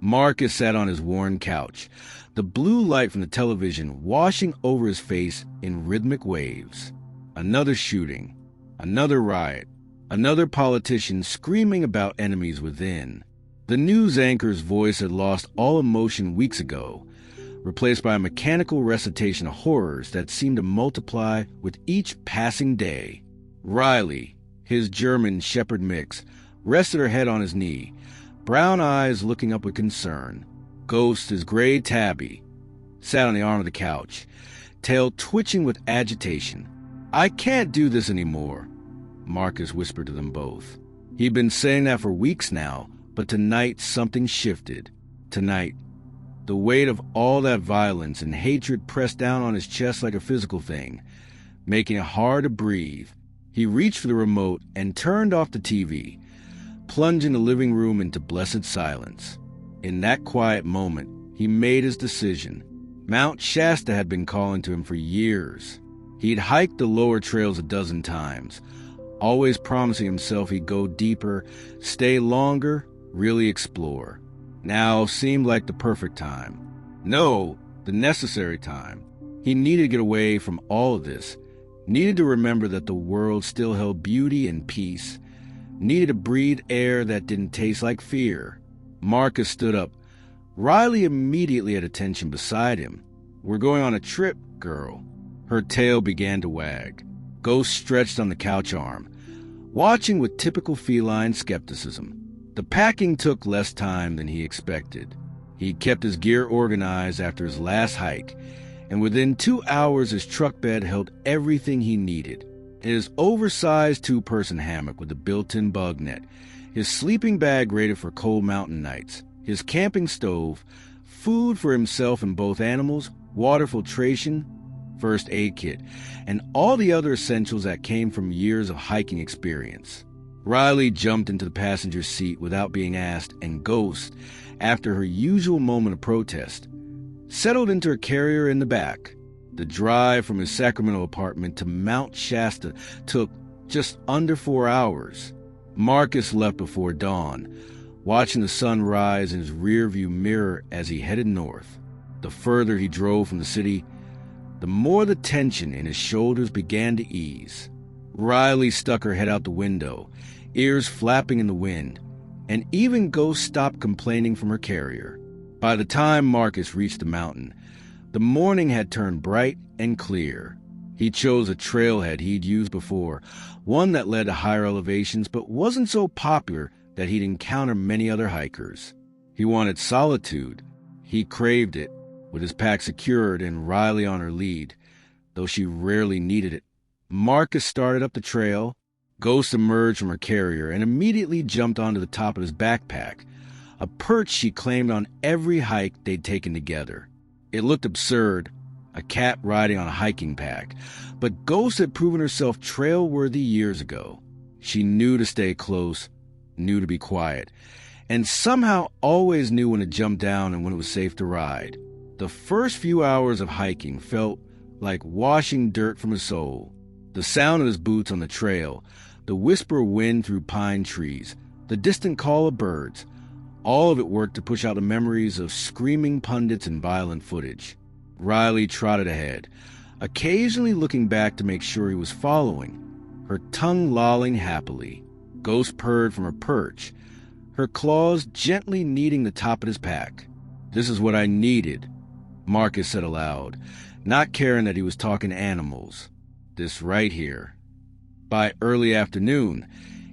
Marcus sat on his worn couch, the blue light from the television washing over his face in rhythmic waves. Another shooting, another riot, another politician screaming about enemies within. The news anchor's voice had lost all emotion weeks ago, replaced by a mechanical recitation of horrors that seemed to multiply with each passing day. Riley, his German shepherd mix, rested her head on his knee, brown eyes looking up with concern. Ghost, his gray tabby, sat on the arm of the couch, tail twitching with agitation. "I can't do this anymore," Marcus whispered to them both. He'd been saying that for weeks now, but tonight something shifted. Tonight, the weight of all that violence and hatred pressed down on his chest like a physical thing, making it hard to breathe. He reached for the remote and turned off the TV, plunging the living room into blessed silence. In that quiet moment, he made his decision. Mount Shasta had been calling to him for years. He'd hiked the lower trails a dozen times, always promising himself he'd go deeper, stay longer, really explore. Now seemed like the perfect time. No, the necessary time. He needed to get away from all of this, needed to remember that the world still held beauty and peace, needed to breathe air that didn't taste like fear. Marcus stood up. Riley immediately had attention beside him. "We're going on a trip, girl." Her tail began to wag. Ghost stretched on the couch arm, watching with typical feline skepticism. The packing took less time than he expected. He kept his gear organized after his last hike, and within 2 hours his truck bed held everything he needed. His oversized 2-person hammock with a built-in bug net, his sleeping bag rated for cold mountain nights, his camping stove, food for himself and both animals, water filtration, first aid kit, and all the other essentials that came from years of hiking experience. Riley jumped into the passenger seat without being asked, and Ghost, after her usual moment of protest, settled into her carrier in the back. The drive from his Sacramento apartment to Mount Shasta took just under 4 hours. Marcus left before dawn, watching the sun rise in his rearview mirror as he headed north. The further he drove from the city, the more the tension in his shoulders began to ease. Riley stuck her head out the window, ears flapping in the wind, and even Ghost stopped complaining from her carrier. By the time Marcus reached the mountain, the morning had turned bright and clear. He chose a trailhead he'd used before, one that led to higher elevations but wasn't so popular that he'd encounter many other hikers. He wanted solitude. He craved it, with his pack secured and Riley on her lead, though she rarely needed it. Marcus started up the trail. Ghost emerged from her carrier and immediately jumped onto the top of his backpack, a perch she claimed on every hike they'd taken together. It looked absurd, a cat riding on a hiking pack, but Ghost had proven herself trail-worthy years ago. She knew to stay close, knew to be quiet, and somehow always knew when to jump down and when it was safe to ride. The first few hours of hiking felt like washing dirt from his soul. The sound of his boots on the trail, the whisper of wind through pine trees, the distant call of birds, all of it worked to push out the memories of screaming pundits and violent footage. Riley trotted ahead, occasionally looking back to make sure he was following, her tongue lolling happily. Ghost purred from her perch, her claws gently kneading the top of his pack. "This is what I needed," Marcus said aloud, not caring that he was talking to animals. "This right here." By early afternoon,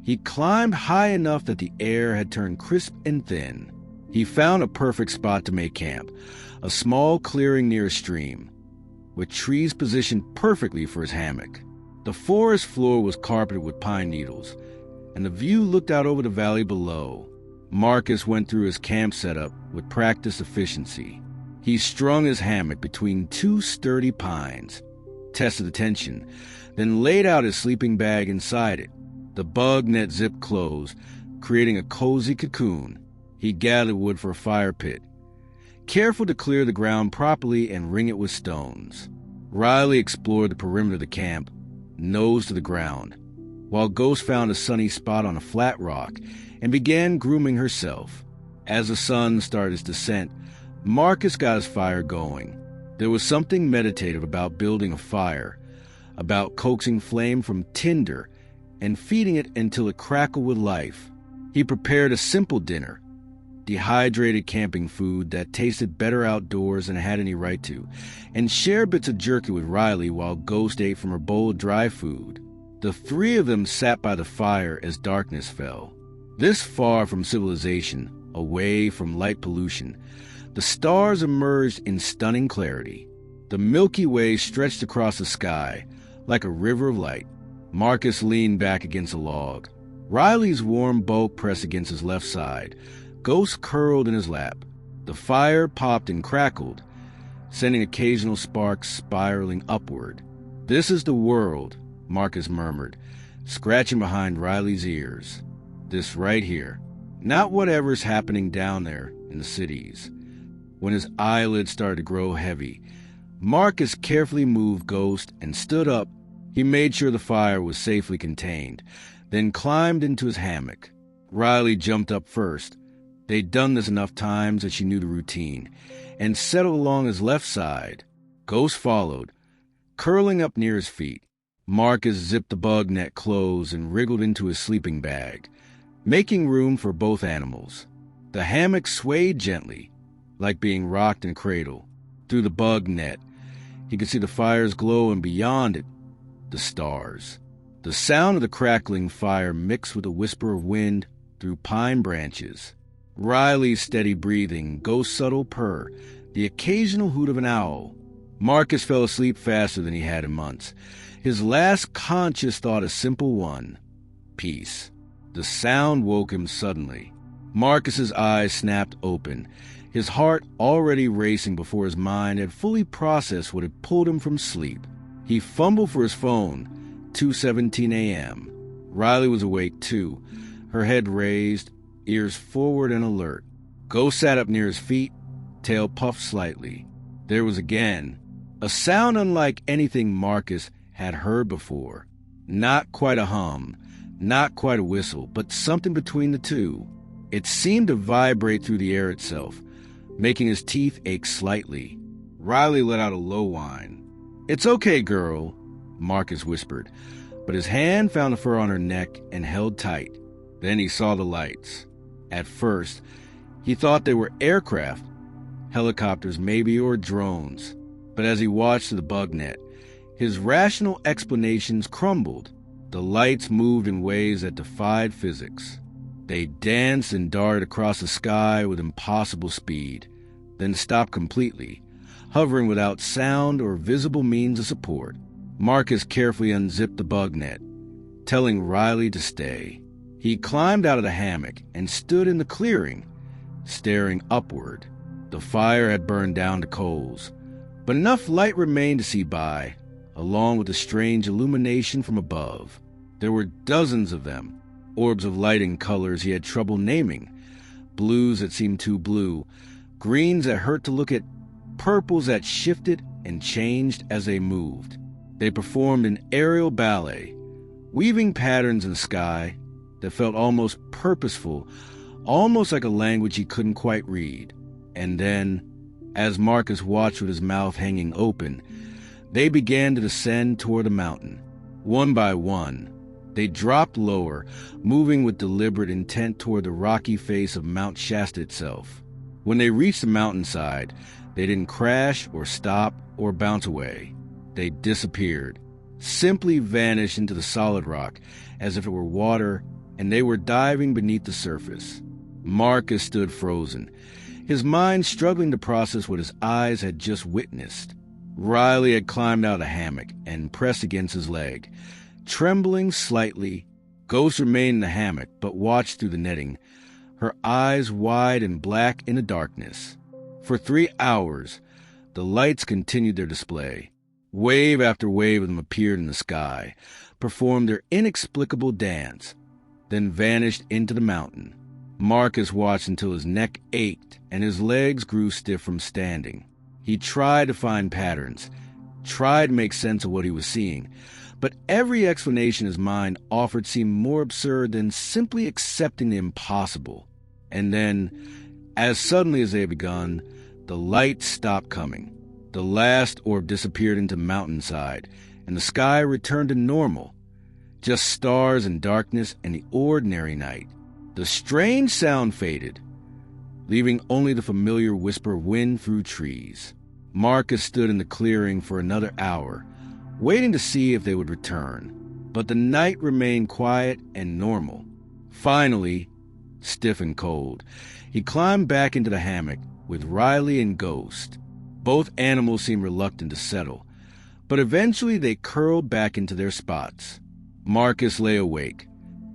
he climbed high enough that the air had turned crisp and thin. He found a perfect spot to make camp, a small clearing near a stream, with trees positioned perfectly for his hammock. The forest floor was carpeted with pine needles, and the view looked out over the valley below. Marcus went through his camp setup with practiced efficiency. He strung his hammock between 2 sturdy pines, tested the tension, then laid out his sleeping bag inside it. The bug net zipped closed, creating a cozy cocoon. He gathered wood for a fire pit, careful to clear the ground properly and ring it with stones. Riley explored the perimeter of the camp, nose to the ground, while Ghost found a sunny spot on a flat rock and began grooming herself. As the sun started its descent, Marcus got his fire going. There was something meditative about building a fire, about coaxing flame from tinder and feeding it until it crackled with life. He prepared a simple dinner, dehydrated camping food that tasted better outdoors than it had any right to, and shared bits of jerky with Riley while Ghost ate from her bowl of dry food. The three of them sat by the fire as darkness fell. This far from civilization, away from light pollution, the stars emerged in stunning clarity. The Milky Way stretched across the sky like a river of light. Marcus leaned back against a log. Riley's warm bulk pressed against his left side. Ghost curled in his lap. The fire popped and crackled, sending occasional sparks spiraling upward. "This is the world," Marcus murmured, scratching behind Riley's ears. "This right here. Not whatever's happening down there in the cities." When his eyelids started to grow heavy, Marcus carefully moved Ghost and stood up. He made sure the fire was safely contained, then climbed into his hammock. Riley jumped up first. They'd done this enough times that she knew the routine, and settled along his left side. Ghost followed, curling up near his feet. Marcus zipped the bug net closed and wriggled into his sleeping bag, making room for both animals. The hammock swayed gently, like being rocked in a cradle. Through the bug net, he could see the fire's glow, and beyond it, the stars. The sound of the crackling fire mixed with a whisper of wind through pine branches. Riley's steady breathing, Ghost's subtle purr, the occasional hoot of an owl. Marcus fell asleep faster than he had in months. His last conscious thought a simple one: peace. The sound woke him suddenly. Marcus's eyes snapped open, his heart already racing before his mind had fully processed what had pulled him from sleep. He fumbled for his phone. 2:17 a.m. Riley was awake too, her head raised, ears forward and alert. Ghost sat up near his feet, tail puffed slightly. There was again a sound unlike anything Marcus had heard before. Not quite a hum, not quite a whistle, but something between the two. It seemed to vibrate through the air itself, making his teeth ache slightly. Riley let out a low whine. "It's okay, girl," Marcus whispered, but his hand found the fur on her neck and held tight. Then he saw the lights. At first, he thought they were aircraft, helicopters maybe, or drones. But as he watched through the bug net, his rational explanations crumbled. The lights moved in ways that defied physics. They danced and darted across the sky with impossible speed, then stopped completely, hovering without sound or visible means of support. Marcus carefully unzipped the bug net, telling Riley to stay. He climbed out of the hammock and stood in the clearing, staring upward. The fire had burned down to coals, but enough light remained to see by, along with the strange illumination from above. There were dozens of them, orbs of light in colors he had trouble naming, blues that seemed too blue, greens that hurt to look at, purples that shifted and changed as they moved. They performed an aerial ballet, weaving patterns in the sky that felt almost purposeful, almost like a language he couldn't quite read. And then, as Marcus watched with his mouth hanging open, they began to descend toward the mountain. One by one, they dropped lower, moving with deliberate intent toward the rocky face of Mount Shasta itself. When they reached the mountainside, they didn't crash or stop or bounce away. They disappeared, simply vanished into the solid rock as if it were water, and they were diving beneath the surface. Marcus stood frozen, his mind struggling to process what his eyes had just witnessed. Riley had climbed out of the hammock and pressed against his leg. Trembling slightly, Ghost remained in the hammock but watched through the netting, her eyes wide and black in the darkness. For 3 hours, the lights continued their display. Wave after wave of them appeared in the sky, performed their inexplicable dance, then vanished into the mountain. Marcus watched until his neck ached and his legs grew stiff from standing. He tried to find patterns, tried to make sense of what he was seeing, but every explanation his mind offered seemed more absurd than simply accepting the impossible. And then, As suddenly as they had begun, the lights stopped coming. The last orb disappeared into mountainside, and the sky returned to normal. Just stars and darkness and the ordinary night. The strange sound faded, leaving only the familiar whisper of wind through trees. Marcus stood in the clearing for another hour, waiting to see if they would return. But the night remained quiet and normal. Finally, stiff and cold, he climbed back into the hammock with Riley and Ghost. Both animals seemed reluctant to settle, but eventually they curled back into their spots. Marcus lay awake,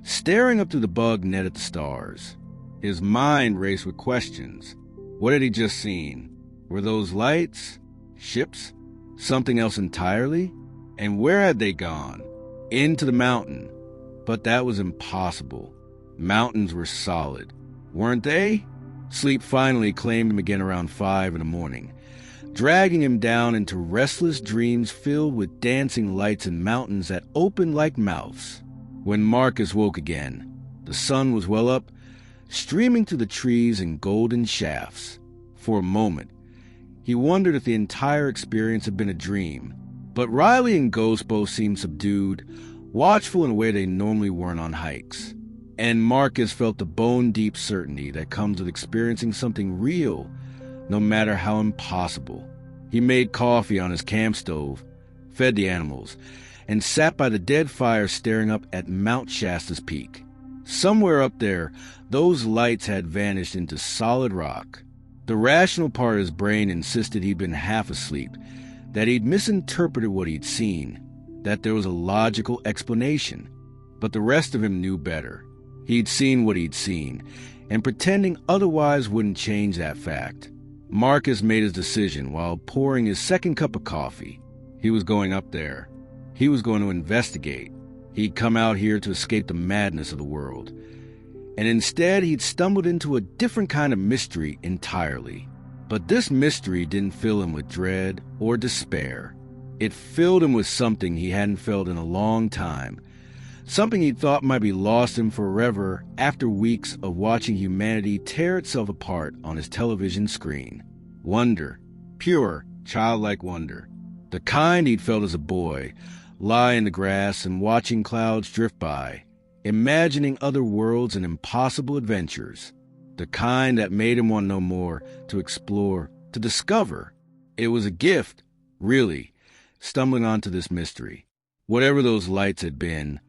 staring up through the bug net at the stars. His mind raced with questions. What had he just seen? Were those lights? Ships? Something else entirely? And where had they gone? Into the mountain. But that was impossible. Mountains were solid, weren't they? Sleep finally claimed him again around 5 in the morning, dragging him down into restless dreams filled with dancing lights and mountains that opened like mouths. When Marcus woke again, the sun was well up, streaming through the trees in golden shafts. For a moment, he wondered if the entire experience had been a dream, but Riley and Ghost both seemed subdued, watchful in a way they normally weren't on hikes. And Marcus felt the bone-deep certainty that comes with experiencing something real, no matter how impossible. He made coffee on his camp stove, fed the animals, and sat by the dead fire staring up at Mount Shasta's peak. Somewhere up there, those lights had vanished into solid rock. The rational part of his brain insisted he'd been half asleep, that he'd misinterpreted what he'd seen, that there was a logical explanation. But the rest of him knew better. He'd seen what he'd seen, and pretending otherwise wouldn't change that fact. Marcus made his decision while pouring his second cup of coffee. He was going up there. He was going to investigate. He'd come out here to escape the madness of the world. And instead, he'd stumbled into a different kind of mystery entirely. But this mystery didn't fill him with dread or despair. It filled him with something he hadn't felt in a long time. Something he thought might be lost in forever after weeks of watching humanity tear itself apart on his television screen. Wonder. Pure, childlike wonder. The kind he'd felt as a boy, lie in the grass and watching clouds drift by, imagining other worlds and impossible adventures. The kind that made him want to know more, to explore, to discover. It was a gift, really, stumbling onto this mystery. Whatever those lights had been,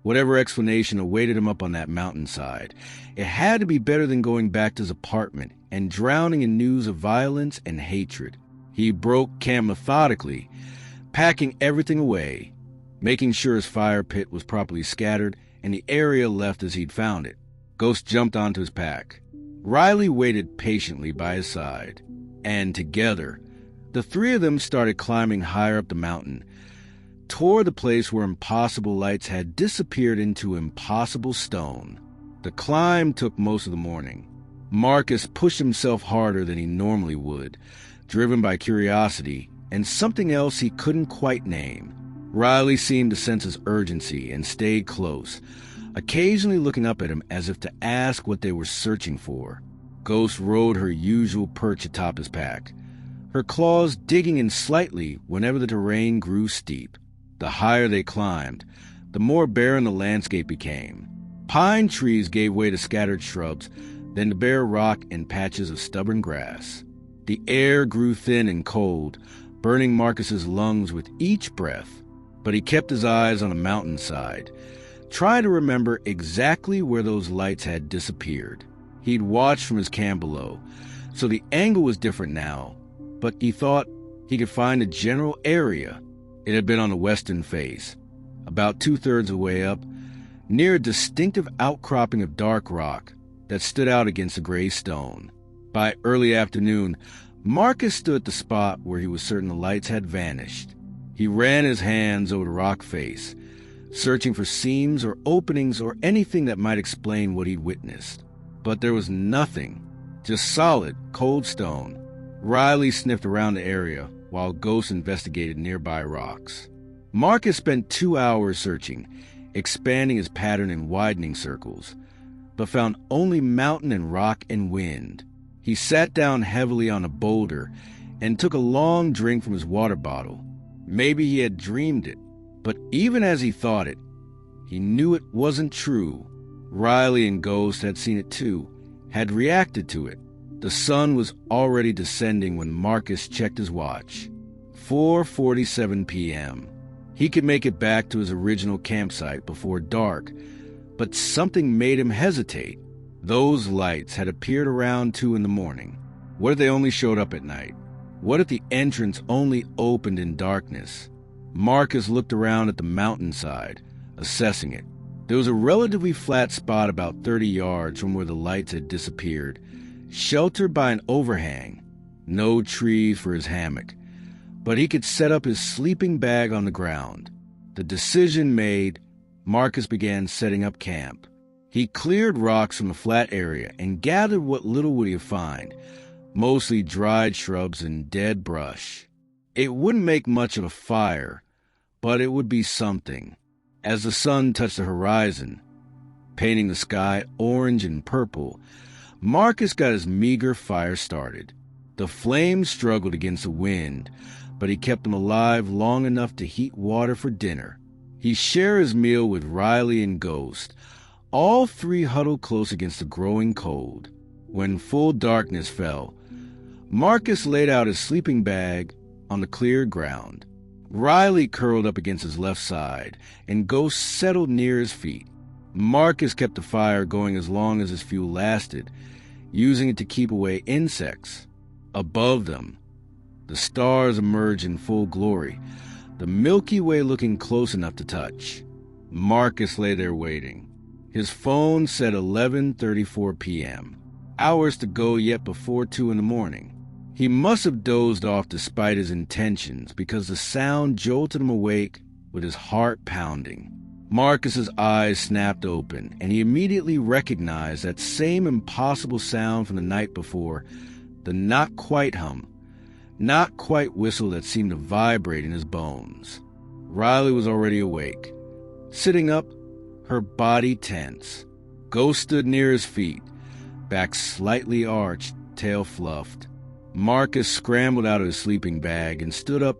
whatever explanation awaited him up on that mountainside, it had to be better than going back to his apartment and drowning in news of violence and hatred. He broke camp methodically, packing everything away, making sure his fire pit was properly scattered and the area left as he'd found it. Ghost jumped onto his pack. Riley waited patiently by his side, and together, the three of them started climbing higher up the mountain, toward the place where impossible lights had disappeared into impossible stone. The climb took most of the morning. Marcus pushed himself harder than he normally would, driven by curiosity and something else he couldn't quite name. Riley seemed to sense his urgency and stayed close, occasionally looking up at him as if to ask what they were searching for. Ghost rode her usual perch atop his pack, her claws digging in slightly whenever the terrain grew steep. The higher they climbed, the more barren the landscape became. Pine trees gave way to scattered shrubs, then to bare rock and patches of stubborn grass. The air grew thin and cold, burning Marcus's lungs with each breath. But he kept his eyes on the mountainside, trying to remember exactly where those lights had disappeared. He'd watched from his camp below, so the angle was different now, but he thought he could find a general area. It had been on the western face, about 2/3 of the way up, near a distinctive outcropping of dark rock that stood out against the gray stone. By early afternoon, Marcus stood at the spot where he was certain the lights had vanished. He ran his hands over the rock face, searching for seams or openings or anything that might explain what he'd witnessed. But there was nothing, just solid, cold stone. Riley sniffed around the area while Ghost investigated nearby rocks. Marcus spent 2 hours searching, expanding his pattern in widening circles, but found only mountain and rock and wind. He sat down heavily on a boulder and took a long drink from his water bottle. Maybe he had dreamed it, but even as he thought it, he knew it wasn't true. Riley and Ghost had seen it too, had reacted to it. The sun was already descending when Marcus checked his watch. 4:47 p.m. He could make it back to his original campsite before dark, but something made him hesitate. Those lights had appeared around 2 in the morning. What if they only showed up at night? What if the entrance only opened in darkness? Marcus looked around at the mountainside, assessing it. There was a relatively flat spot about 30 yards from where the lights had disappeared, sheltered by an overhang. No trees for his hammock, but he could set up his sleeping bag on the ground. The decision made, Marcus began setting up camp. He cleared rocks from the flat area and gathered what little would he find, mostly dried shrubs and dead brush. It wouldn't make much of a fire, but it would be something. As the sun touched the horizon, painting the sky orange and purple, Marcus got his meager fire started. The flames struggled against the wind, but he kept them alive long enough to heat water for dinner. He shared his meal with Riley and Ghost. All three huddled close against the growing cold. When full darkness fell, Marcus laid out his sleeping bag on the cleared ground. Riley curled up against his left side, and Ghost settled near his feet. Marcus kept the fire going as long as his fuel lasted, using it to keep away insects. Above them, the stars emerged in full glory, the Milky Way looking close enough to touch. Marcus lay there waiting. His phone said 11:34 p.m., hours to go yet before 2 in the morning. He must have dozed off despite his intentions, because the sound jolted him awake with his heart pounding. Marcus's eyes snapped open, and he immediately recognized that same impossible sound from the night before, the not quite hum, not quite whistle that seemed to vibrate in his bones. Riley was already awake, sitting up, her body tense. Ghost stood near his feet, back slightly arched, tail fluffed. Marcus scrambled out of his sleeping bag and stood up,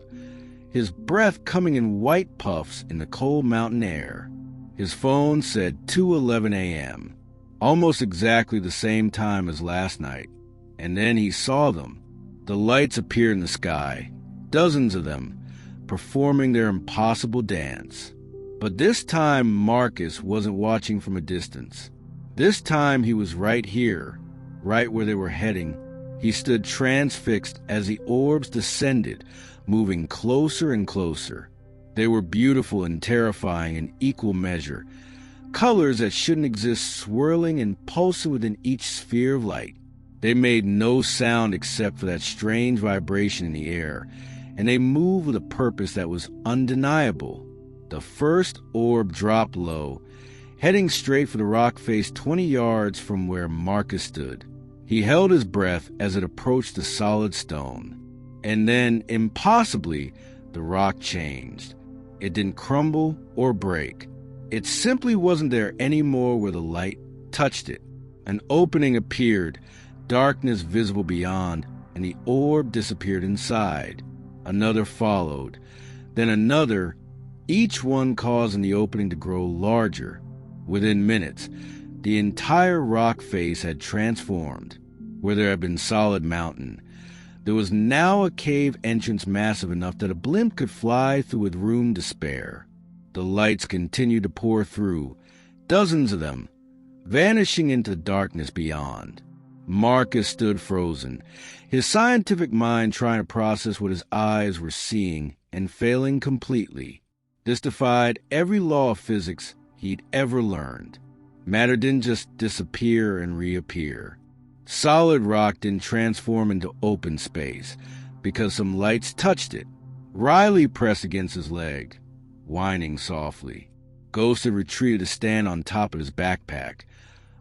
his breath coming in white puffs in the cold mountain air. His phone said 2:11 a.m., almost exactly the same time as last night. And then he saw them. The lights appeared in the sky, dozens of them, performing their impossible dance. But this time Marcus wasn't watching from a distance. This time he was right here, right where they were heading. He stood transfixed as the orbs descended, moving closer and closer. They were beautiful and terrifying in equal measure, colors that shouldn't exist swirling and pulsing within each sphere of light. They made no sound except for that strange vibration in the air, and they moved with a purpose that was undeniable. The first orb dropped low, heading straight for the rock face 20 yards from where Marcus stood. He held his breath as it approached the solid stone. And then, impossibly, the rock changed. It didn't crumble or break. It simply wasn't there anymore where the light touched it. An opening appeared, darkness visible beyond, and the orb disappeared inside. Another followed, then another, each one causing the opening to grow larger. Within minutes, the entire rock face had transformed. Where there had been solid mountain, there was now a cave entrance massive enough that a blimp could fly through with room to spare. The lights continued to pour through, dozens of them, vanishing into darkness beyond. Marcus stood frozen, his scientific mind trying to process what his eyes were seeing and failing completely. This defied every law of physics he'd ever learned. Matter didn't just disappear and reappear. Solid rock didn't transform into open space because some lights touched it. Riley pressed against his leg, whining softly. Ghost had retreated to stand on top of his backpack,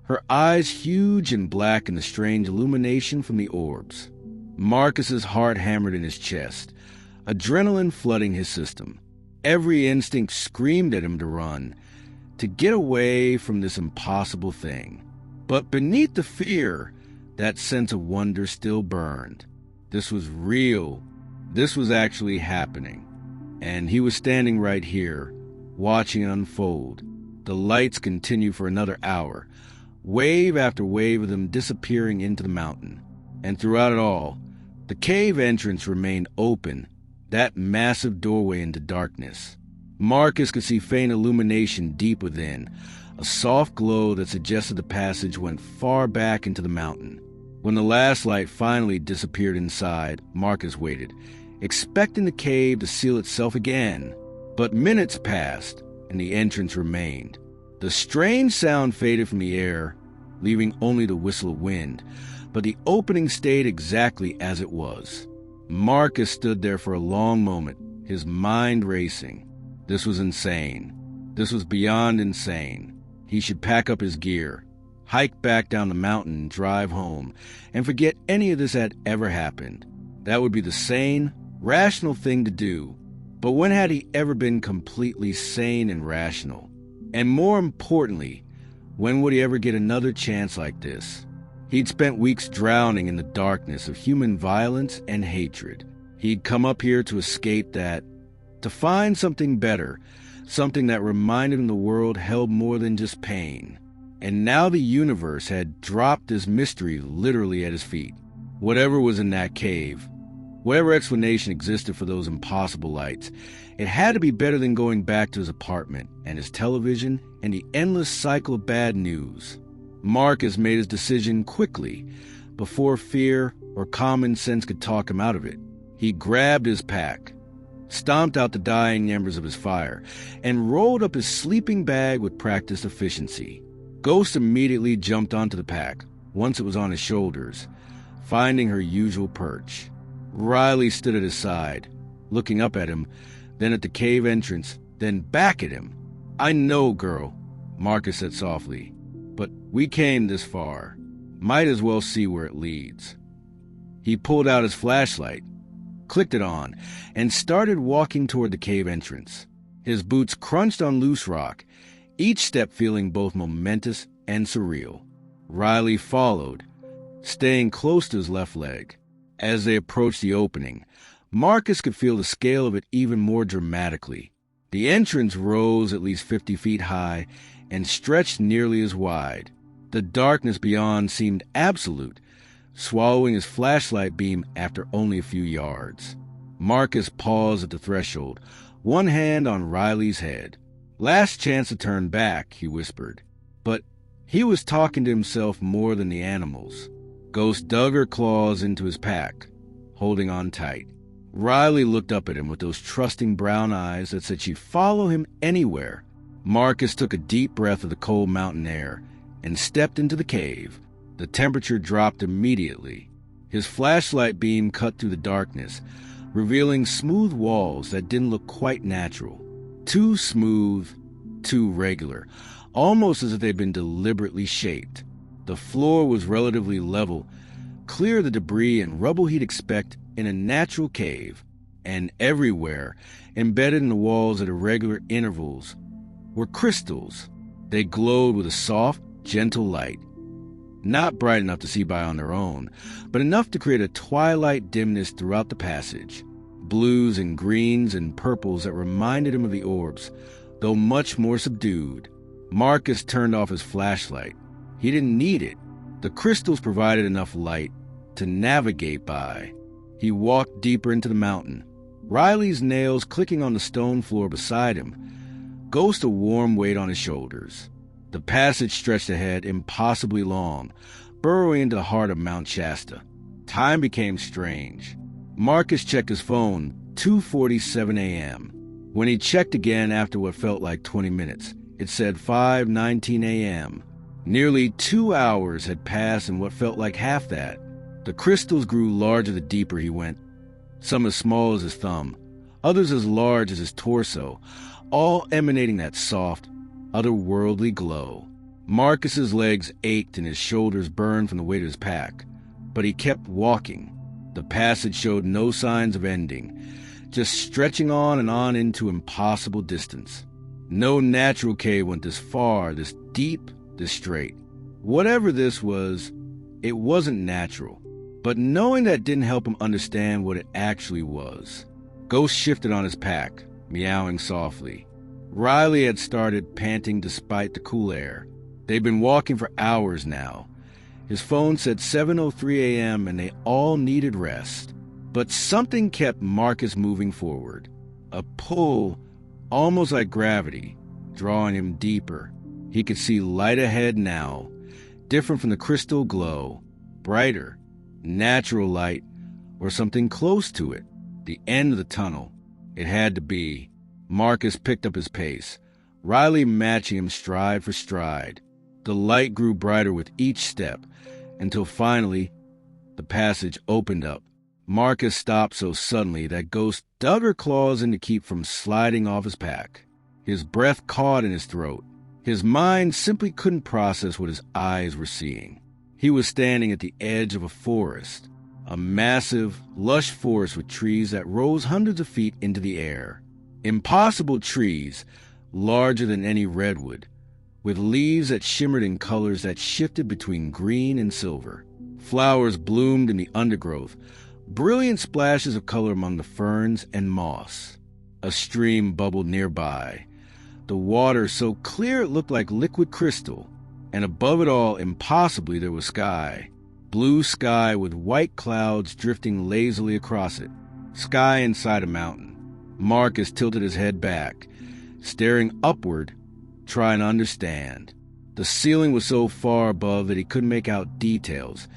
her eyes huge and black in the strange illumination from the orbs. Marcus's heart hammered in his chest, adrenaline flooding his system. Every instinct screamed at him to run, to get away from this impossible thing. But beneath the fear, That sense of wonder still burned. This was real. This was actually happening. And he was standing right here, watching it unfold. The lights continued for another hour, wave after wave of them disappearing into the mountain. And throughout it all, the cave entrance remained open, that massive doorway into darkness. Marcus could see faint illumination deep within, a soft glow that suggested the passage went far back into the mountain. When the last light finally disappeared inside, Marcus waited, expecting the cave to seal itself again. But minutes passed, and the entrance remained. The strange sound faded from the air, leaving only the whistle of wind, but the opening stayed exactly as it was. Marcus stood there for a long moment, his mind racing. This was insane. This was beyond insane. He should pack up his gear, hike back down the mountain and drive home, and forget any of this had ever happened. That would be the sane, rational thing to do. But when had he ever been completely sane and rational? And more importantly, when would he ever get another chance like this? He'd spent weeks drowning in the darkness of human violence and hatred. He'd come up here to escape that, to find something better, something that reminded him the world held more than just pain. And now the universe had dropped this mystery literally at his feet. Whatever was in that cave, whatever explanation existed for those impossible lights, it had to be better than going back to his apartment and his television and the endless cycle of bad news. Marcus made his decision quickly, before fear or common sense could talk him out of it. He grabbed his pack, stomped out the dying embers of his fire, and rolled up his sleeping bag with practiced efficiency. Ghost immediately jumped onto the pack, once it was on his shoulders, finding her usual perch. Riley stood at his side, looking up at him, then at the cave entrance, then back at him. "I know, girl," Marcus said softly, "but we came this far. Might as well see where it leads." He pulled out his flashlight, clicked it on, and started walking toward the cave entrance. His boots crunched on loose rock, each step feeling both momentous and surreal. Riley followed, staying close to his left leg. As they approached the opening, Marcus could feel the scale of it even more dramatically. The entrance rose at least 50 feet high and stretched nearly as wide. The darkness beyond seemed absolute, swallowing his flashlight beam after only a few yards. Marcus paused at the threshold, one hand on Riley's head. "Last chance to turn back," he whispered. But he was talking to himself more than the animals. Ghost dug her claws into his pack, holding on tight. Riley looked up at him with those trusting brown eyes that said she'd follow him anywhere. Marcus took a deep breath of the cold mountain air and stepped into the cave. The temperature dropped immediately. His flashlight beam cut through the darkness, revealing smooth walls that didn't look quite natural. Too smooth, too regular, almost as if they'd been deliberately shaped. The floor was relatively level, clear of the debris and rubble he'd expect in a natural cave, and everywhere, embedded in the walls at irregular intervals, were crystals. They glowed with a soft, gentle light. Not bright enough to see by on their own, but enough to create a twilight dimness throughout the passage. Blues and greens and purples that reminded him of the orbs, though much more subdued. Marcus turned off his flashlight. He didn't need it. The crystals provided enough light to navigate by. He walked deeper into the mountain, Riley's nails clicking on the stone floor beside him, Ghost a warm weight on his shoulders. The passage stretched ahead impossibly long, burrowing into the heart of Mount Shasta. Time became strange. Marcus checked his phone, 2:47 a.m. When he checked again after what felt like 20 minutes, it said 5:19 a.m. Nearly 2 hours had passed in what felt like half that. The crystals grew larger the deeper he went, some as small as his thumb, others as large as his torso, all emanating that soft, otherworldly glow. Marcus's legs ached and his shoulders burned from the weight of his pack, but he kept walking. The passage showed no signs of ending, just stretching on and on into impossible distance. No natural cave went this far, this deep, this straight. Whatever this was, It wasn't natural, but knowing that didn't help him understand what it actually was. Ghost shifted on his pack, meowing softly. Riley had started panting despite the cool air. They'd been walking for hours now. His phone said 7:03 a.m. and they all needed rest. But something kept Marcus moving forward. A pull, almost like gravity, drawing him deeper. He could see light ahead now, different from the crystal glow, brighter, natural light, or something close to it. The end of the tunnel. It had to be. Marcus picked up his pace, Riley matching him stride for stride. The light grew brighter with each step, until finally, the passage opened up. Marcus stopped so suddenly that Ghost dug her claws in to keep from sliding off his pack. His breath caught in his throat. His mind simply couldn't process what his eyes were seeing. He was standing at the edge of a forest, a massive, lush forest with trees that rose hundreds of feet into the air. Impossible trees, larger than any redwood, with leaves that shimmered in colors that shifted between green and silver. Flowers bloomed in the undergrowth, brilliant splashes of color among the ferns and moss. A stream bubbled nearby, the water so clear it looked like liquid crystal, and above it all, impossibly, there was sky. Blue sky with white clouds drifting lazily across it. Sky inside a mountain. Marcus tilted his head back, staring upward, trying to understand. The ceiling was so far above that he couldn't make out details,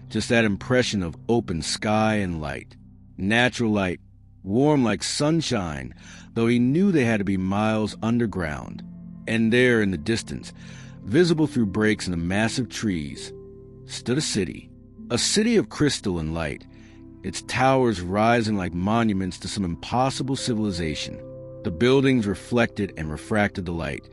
just that impression of open sky and light. Natural light, warm like sunshine, though he knew they had to be miles underground. And there in the distance, visible through breaks in the massive trees, stood a city of crystal and light, its towers rising like monuments to some impossible civilization. The buildings reflected and refracted the light,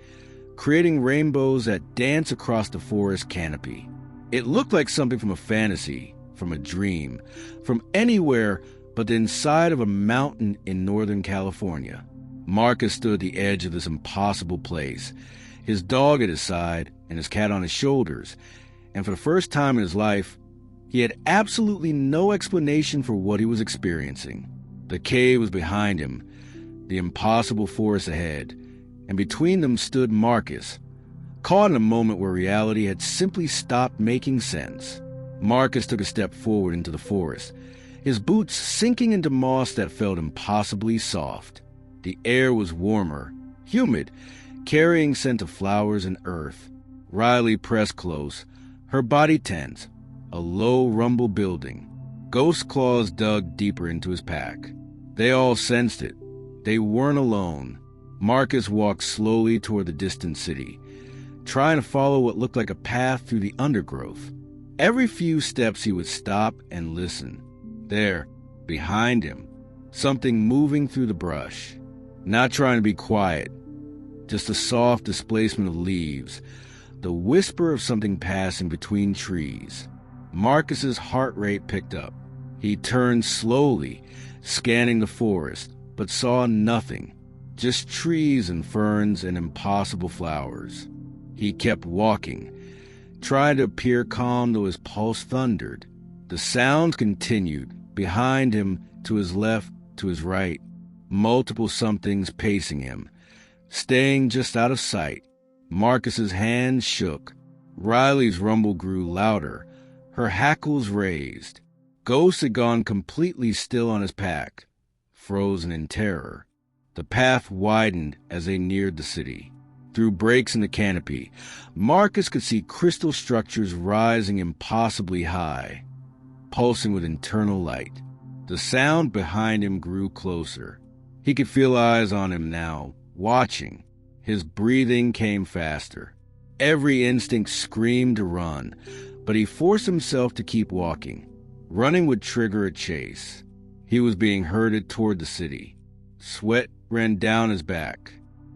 creating rainbows that danced across the forest canopy. It looked like something from a fantasy, from a dream, from anywhere but the inside of a mountain in Northern California. Marcus stood at the edge of this impossible place, his dog at his side and his cat on his shoulders, and for the first time in his life, he had absolutely no explanation for what he was experiencing. The cave was behind him, the impossible forest ahead, and between them stood Marcus, caught in a moment where reality had simply stopped making sense. Marcus took a step forward into the forest, his boots sinking into moss that felt impossibly soft. The air was warmer, humid, carrying scent of flowers and earth. Riley pressed close, her body tense. A low rumble building. Ghost claws dug deeper into his pack. They all sensed it. They weren't alone. Marcus walked slowly toward the distant city, trying to follow what looked like a path through the undergrowth. Every few steps he would stop and listen. There, behind him, something moving through the brush. Not trying to be quiet, just a soft displacement of leaves, the whisper of something passing between trees. Marcus's heart rate picked up. He turned slowly, scanning the forest, but saw nothing, just trees and ferns and impossible flowers. He kept walking, trying to appear calm though his pulse thundered. The sounds continued, behind him, to his left, to his right, multiple somethings pacing him, staying just out of sight. Marcus's hands shook. Riley's rumble grew louder, her hackles raised. Ghost had gone completely still on his pack, frozen in terror. The path widened as they neared the city. Through breaks in the canopy, Marcus could see crystal structures rising impossibly high, pulsing with internal light. The sound behind him grew closer. He could feel eyes on him now, watching. His breathing came faster. Every instinct screamed to run, but he forced himself to keep walking. Running would trigger a chase. He was being herded toward the city. Sweat ran down his back.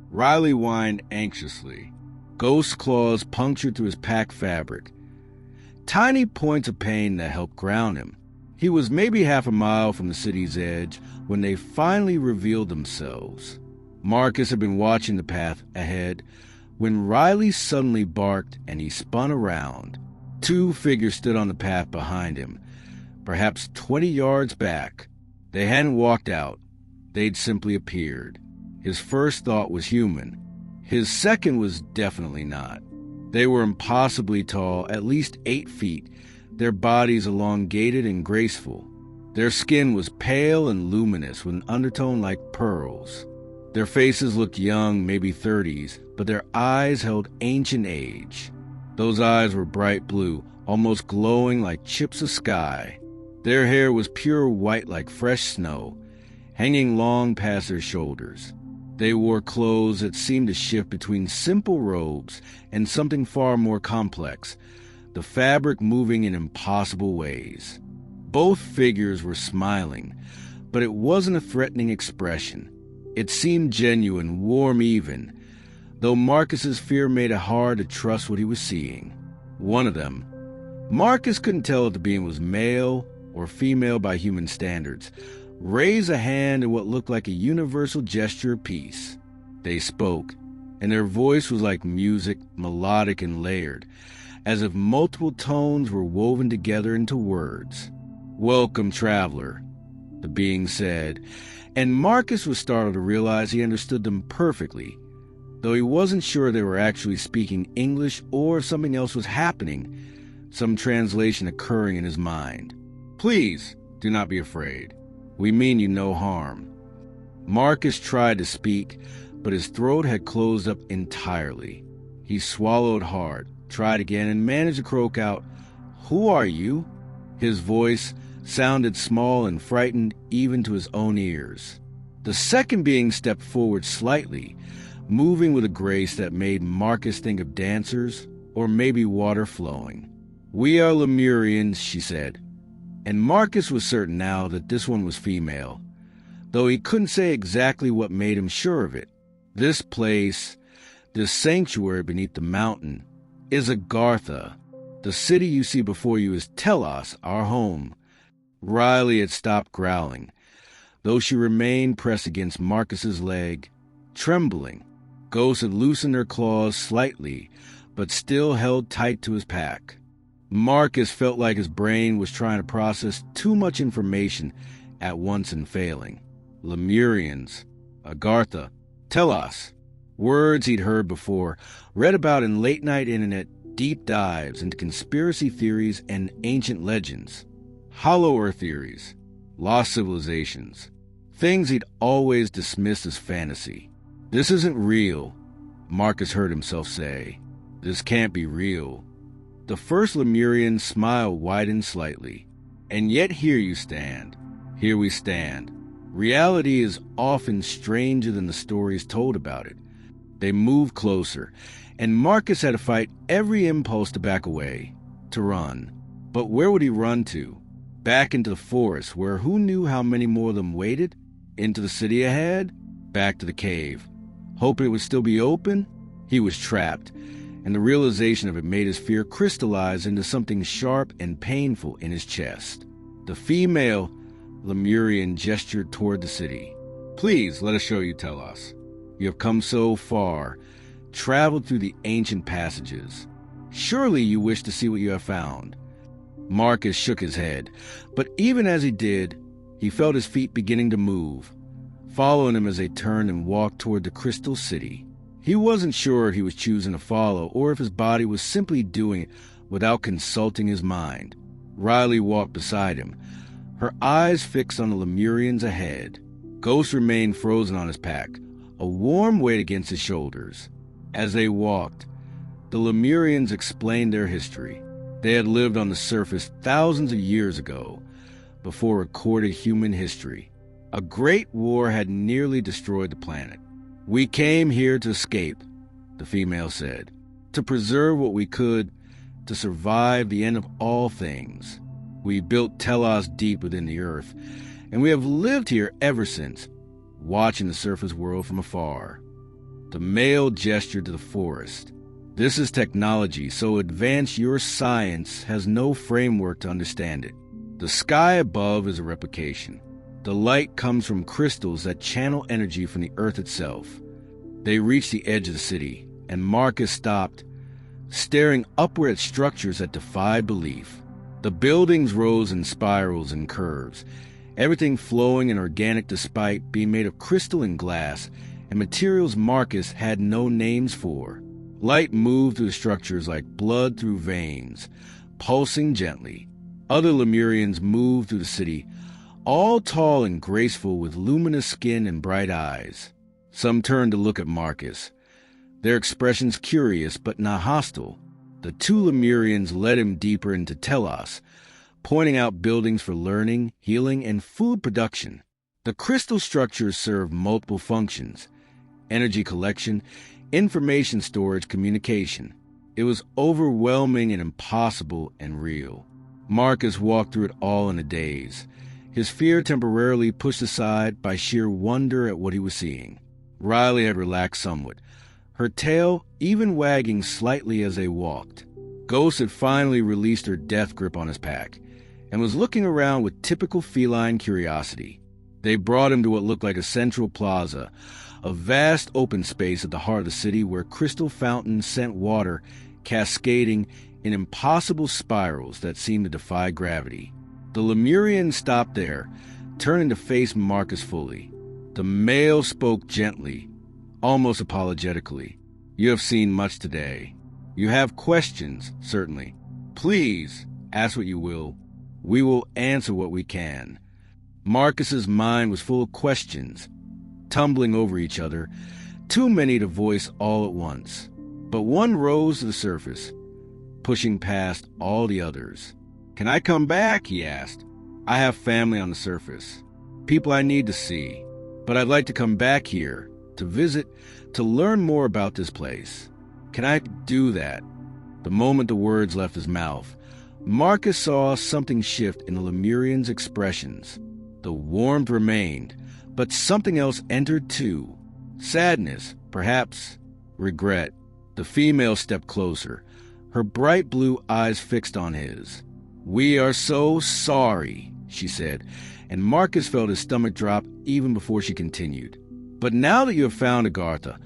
Riley whined anxiously. Ghost claws punctured through his pack fabric. Tiny points of pain that helped ground him. He was maybe half a mile from the city's edge when they finally revealed themselves. Marcus had been watching the path ahead when Riley suddenly barked and he spun around. Two figures stood on the path behind him, perhaps 20 yards back. They hadn't walked out. They'd simply appeared. His first thought was human. His second was definitely not. They were impossibly tall, at least 8 feet, their bodies elongated and graceful. Their skin was pale and luminous with an undertone like pearls. Their faces looked young, maybe 30s, but their eyes held ancient age. Those eyes were bright blue, almost glowing like chips of sky. Their hair was pure white like fresh snow, hanging long past their shoulders. They wore clothes that seemed to shift between simple robes and something far more complex, the fabric moving in impossible ways. Both figures were smiling, but it wasn't a threatening expression. It seemed genuine, warm even, though Marcus's fear made it hard to trust what he was seeing. One of them, Marcus couldn't tell if the being was male or female by human standards, raised a hand in what looked like a universal gesture of peace. They spoke, and their voice was like music, melodic and layered, as if multiple tones were woven together into words. "Welcome, traveler," the being said, and Marcus was startled to realize he understood them perfectly, though he wasn't sure they were actually speaking English or if something else was happening, some translation occurring in his mind. "Please, do not be afraid. We mean you no harm." Marcus tried to speak, but his throat had closed up entirely. He swallowed hard, tried again, and managed to croak out, "Who are you?" His voice sounded small and frightened even to his own ears. The second being stepped forward slightly, moving with a grace that made Marcus think of dancers or maybe water flowing. "We are Lemurians," she said, and Marcus was certain now that this one was female, though he couldn't say exactly what made him sure of it. This place, this sanctuary beneath the mountain, is Agartha. The city you see before you is Telos, our home. Riley had stopped growling, though she remained pressed against Marcus's leg, trembling. Ghost had loosened her claws slightly, but still held tight to his pack. Marcus felt like his brain was trying to process too much information at once and failing. Lemurians, Agartha, Telos, words he'd heard before, read about in late-night internet deep dives into conspiracy theories and ancient legends. Hollow Earth theories, lost civilizations, things he'd always dismissed as fantasy. "This isn't real," Marcus heard himself say. "This can't be real." The first Lemurian's smile widened slightly. "And yet here you stand. Here we stand. Reality is often stranger than the stories told about it." They moved closer, and Marcus had to fight every impulse to back away, to run. But where would he run to? Back into the forest, where who knew how many more of them waited? Into the city ahead? Back to the cave. Hoping it would still be open? He was trapped, and the realization of it made his fear crystallize into something sharp and painful in his chest. The female Lemurian gestured toward the city. "Please, let us show you Telos. You have come so far, traveled through the ancient passages. Surely you wish to see what you have found." Marcus shook his head, but even as he did, he felt his feet beginning to move, following him as they turned and walked toward the crystal city. He wasn't sure if he was choosing to follow or if his body was simply doing it without consulting his mind. Riley walked beside him, her eyes fixed on the Lemurians ahead. Ghost remained frozen on his pack, a warm weight against his shoulders. As they walked, the Lemurians explained their history. They had lived on the surface thousands of years ago, before recorded human history. A great war had nearly destroyed the planet. "We came here to escape," the female said, "to preserve what we could, to survive the end of all things. We built Telos deep within the earth, and we have lived here ever since, watching the surface world from afar." The male gestured to the forest. "This is technology so advanced your science has no framework to understand it. The sky above is a replication. The light comes from crystals that channel energy from the earth itself." They reached the edge of the city, and Marcus stopped, staring upward at structures that defied belief. The buildings rose in spirals and curves, everything flowing and organic despite being made of crystal and glass and materials Marcus had no names for. Light moved through the structures like blood through veins, pulsing gently. Other Lemurians moved through the city, all tall and graceful with luminous skin and bright eyes. Some turned to look at Marcus, their expressions curious but not hostile. The two Lemurians led him deeper into Telos, pointing out buildings for learning, healing, and food production. The crystal structures served multiple functions: energy collection, information storage, communication. It was overwhelming and impossible and real. Marcus walked through it all in a daze, his fear temporarily pushed aside by sheer wonder at what he was seeing. Riley had relaxed somewhat, her tail even wagging slightly as they walked. Ghost had finally released her death grip on his pack and was looking around with typical feline curiosity. They brought him to what looked like a central plaza, a vast open space at the heart of the city where crystal fountains sent water cascading in impossible spirals that seemed to defy gravity. The Lemurian stopped there, turning to face Marcus fully. The male spoke gently, almost apologetically. "You have seen much today. You have questions, certainly. Please, ask what you will. We will answer what we can." Marcus's mind was full of questions, tumbling over each other, too many to voice all at once. But one rose to the surface, pushing past all the others. "Can I come back?" he asked. "I have family on the surface, people I need to see, but I'd like to come back here, to visit, to learn more about this place. Can I do that?" The moment the words left his mouth, Marcus saw something shift in the Lemurian's expressions. The warmth remained, but something else entered too. Sadness, perhaps regret. The female stepped closer, her bright blue eyes fixed on his. "We are so sorry," she said, and Marcus felt his stomach drop even before she continued. "But now that you have found Agartha,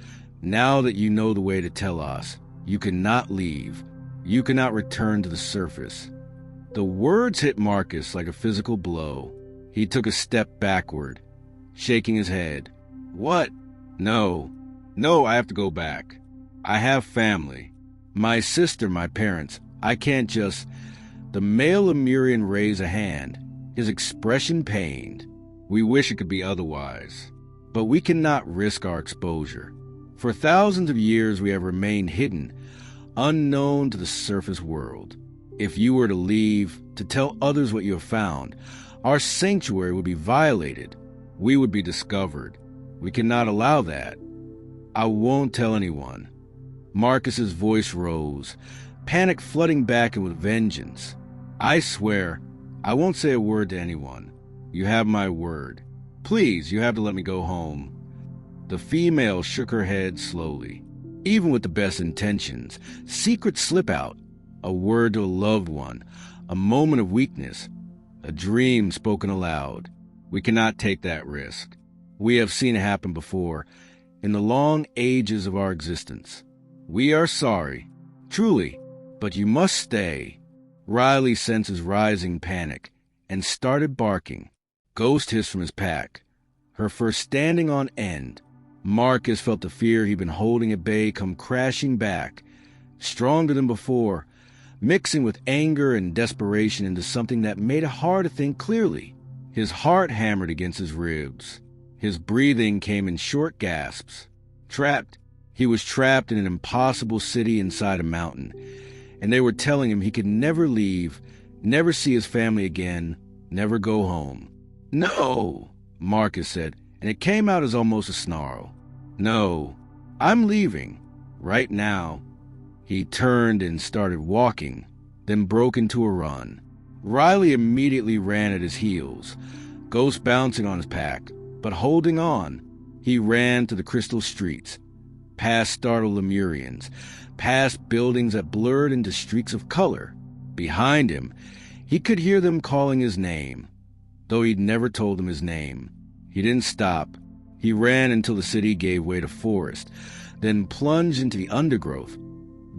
now that you know the way to Telos, you cannot leave. You cannot return to the surface." The words hit Marcus like a physical blow. He took a step backward, shaking his head. "What? No, I have to go back. I have family. My sister, my parents. I can't just..." The male Lemurian raised a hand, his expression pained. "We wish it could be otherwise, but we cannot risk our exposure. For thousands of years we have remained hidden, unknown to the surface world. If you were to leave, to tell others what you have found, our sanctuary would be violated. We would be discovered. We cannot allow that. I won't tell anyone." Marcus's voice rose, panic flooding back in with vengeance. "I swear, I won't say a word to anyone. You have my word. Please, you have to let me go home." The female shook her head slowly. Even with the best intentions, secrets slip out. A word to a loved one, a moment of weakness, a dream spoken aloud. We cannot take that risk. We have seen it happen before, in the long ages of our existence. We are sorry, truly, but you must stay. Riley sensed his rising panic and started barking. Ghost hissed from his pack, her fur standing on end. Marcus felt the fear he'd been holding at bay come crashing back, stronger than before, mixing with anger and desperation into something that made it hard to think clearly. His heart hammered against his ribs. His breathing came in short gasps. Trapped. He was trapped in an impossible city inside a mountain, and they were telling him he could never leave, never see his family again, never go home. "No," Marcus said, and it came out as almost a snarl. "No, I'm leaving. Right now." He turned and started walking, then broke into a run. Riley immediately ran at his heels, Ghost bouncing on his pack, but holding on. He ran to the crystal streets, past startled Lemurians, past buildings that blurred into streaks of color. Behind him, he could hear them calling his name, though he'd never told them his name. He didn't stop. He ran until the city gave way to forest, then plunged into the undergrowth.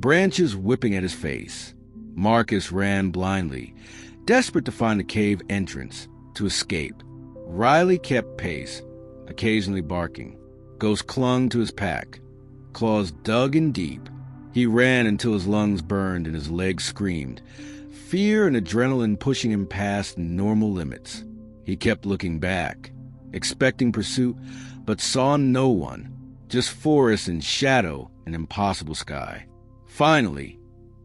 branches whipping at his face. Marcus ran blindly, desperate to find the cave entrance, to escape. Riley kept pace, occasionally barking. Ghost clung to his pack, claws dug in deep. He ran until his lungs burned and his legs screamed, fear and adrenaline pushing him past normal limits. He kept looking back, expecting pursuit, but saw no one, just forest and shadow and impossible sky. Finally,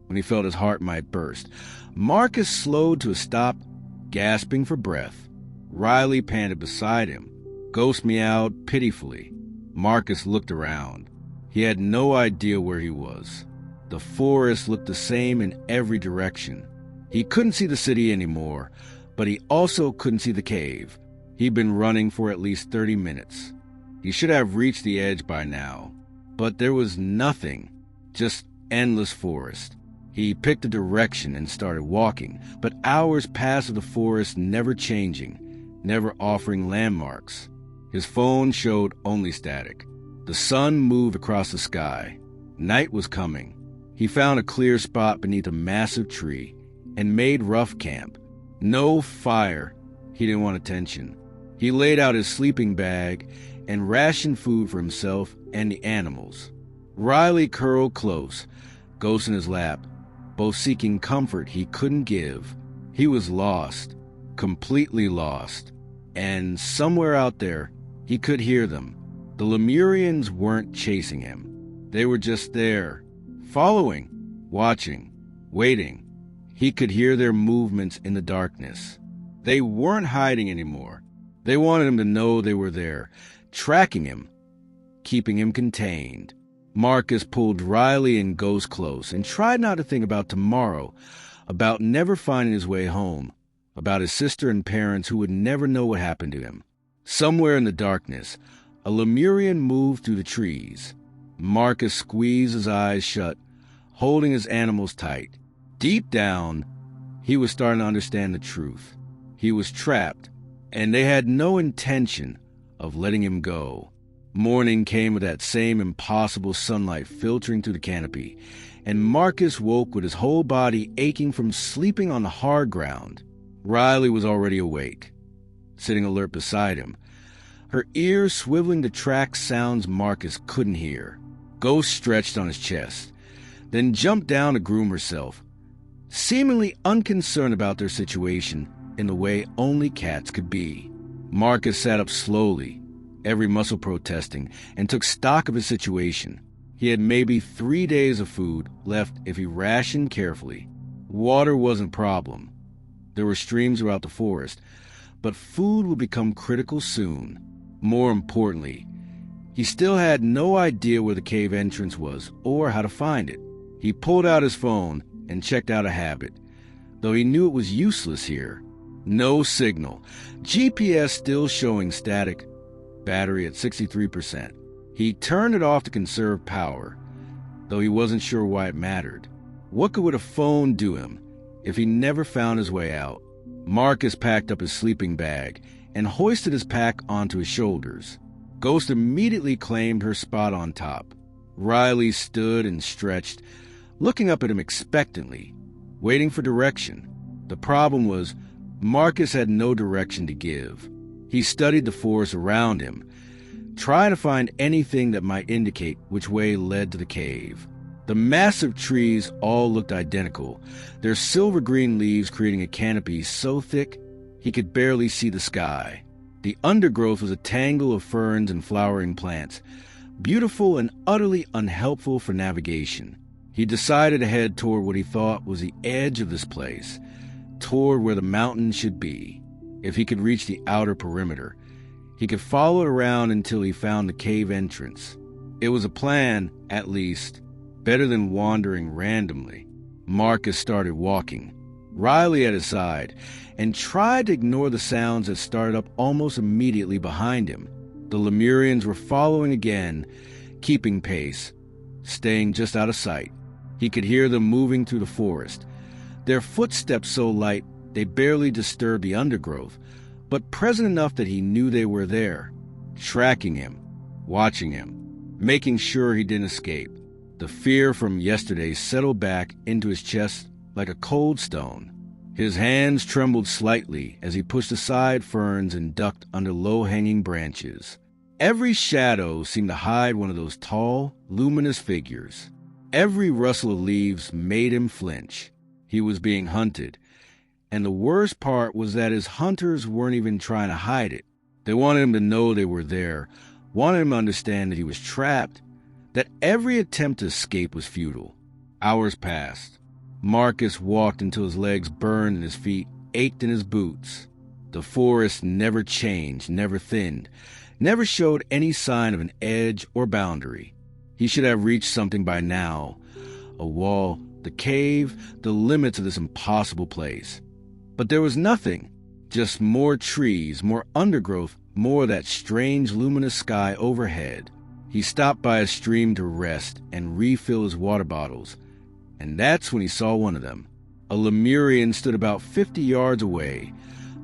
when he felt his heart might burst, Marcus slowed to a stop, gasping for breath. Riley panted beside him. Ghost meowed pitifully. Marcus looked around. He had no idea where he was. The forest looked the same in every direction. He couldn't see the city anymore, but he also couldn't see the cave. He'd been running for at least 30 minutes. He should have reached the edge by now, but there was nothing, just endless forest. He picked a direction and started walking, but hours passed of the forest never changing, never offering landmarks. His phone showed only static. The sun moved across the sky. Night was coming. He found a clear spot beneath a massive tree and made rough camp. No fire. He didn't want attention. He laid out his sleeping bag and rationed food for himself and the animals. Riley curled close, Ghost in his lap, both seeking comfort he couldn't give. He was lost, completely lost, and somewhere out there, he could hear them. The Lemurians weren't chasing him. They were just there, following, watching, waiting. He could hear their movements in the darkness. They weren't hiding anymore. They wanted him to know they were there, tracking him, keeping him contained. Marcus pulled Riley and Ghost close and tried not to think about tomorrow, about never finding his way home, about his sister and parents who would never know what happened to him. Somewhere in the darkness, a Lemurian moved through the trees. Marcus squeezed his eyes shut, holding his animals tight. Deep down, he was starting to understand the truth. He was trapped, and they had no intention of letting him go. Morning came with that same impossible sunlight filtering through the canopy, and Marcus woke with his whole body aching from sleeping on the hard ground. Riley was already awake, sitting alert beside him, her ears swiveling to track sounds Marcus couldn't hear. Ghost stretched on his chest, then jumped down to groom herself, seemingly unconcerned about their situation in the way only cats could be. Marcus sat up slowly, every muscle protesting, and took stock of his situation. He had maybe 3 days of food left if he rationed carefully. Water wasn't a problem. There were streams throughout the forest, but food would become critical soon. More importantly, he still had no idea where the cave entrance was or how to find it. He pulled out his phone and checked out a habit, though he knew it was useless here. No signal. GPS still showing static. Battery at 63%. He turned it off to conserve power, though he wasn't sure why it mattered. What would a phone do him if he never found his way out? Marcus packed up his sleeping bag and hoisted his pack onto his shoulders. Ghost immediately claimed her spot on top. Riley stood and stretched, looking up at him expectantly, waiting for direction. The problem was, Marcus had no direction to give. He studied the forest around him, trying to find anything that might indicate which way led to the cave. The massive trees all looked identical, their silver-green leaves creating a canopy so thick he could barely see the sky. The undergrowth was a tangle of ferns and flowering plants, beautiful and utterly unhelpful for navigation. He decided to head toward what he thought was the edge of this place, toward where the mountains should be. If he could reach the outer perimeter, he could follow it around until he found the cave entrance. It was a plan, at least, better than wandering randomly. Marcus started walking, Riley at his side, and tried to ignore the sounds that started up almost immediately behind him. The Lemurians were following again, keeping pace, staying just out of sight. He could hear them moving through the forest, their footsteps so light they barely disturbed the undergrowth, but present enough that he knew they were there, tracking him, watching him, making sure he didn't escape. The fear from yesterday settled back into his chest like a cold stone. His hands trembled slightly as he pushed aside ferns and ducked under low-hanging branches. Every shadow seemed to hide one of those tall, luminous figures. Every rustle of leaves made him flinch. He was being hunted, and the worst part was that his hunters weren't even trying to hide it. They wanted him to know they were there, wanted him to understand that he was trapped, that every attempt to escape was futile. Hours passed. Marcus walked until his legs burned and his feet ached in his boots. The forest never changed, never thinned, never showed any sign of an edge or boundary. He should have reached something by now. A wall, the cave, the limits of this impossible place. But there was nothing. Just more trees, more undergrowth, more of that strange luminous sky overhead. He stopped by a stream to rest and refill his water bottles. And that's when he saw one of them. A Lemurian stood about 50 yards away,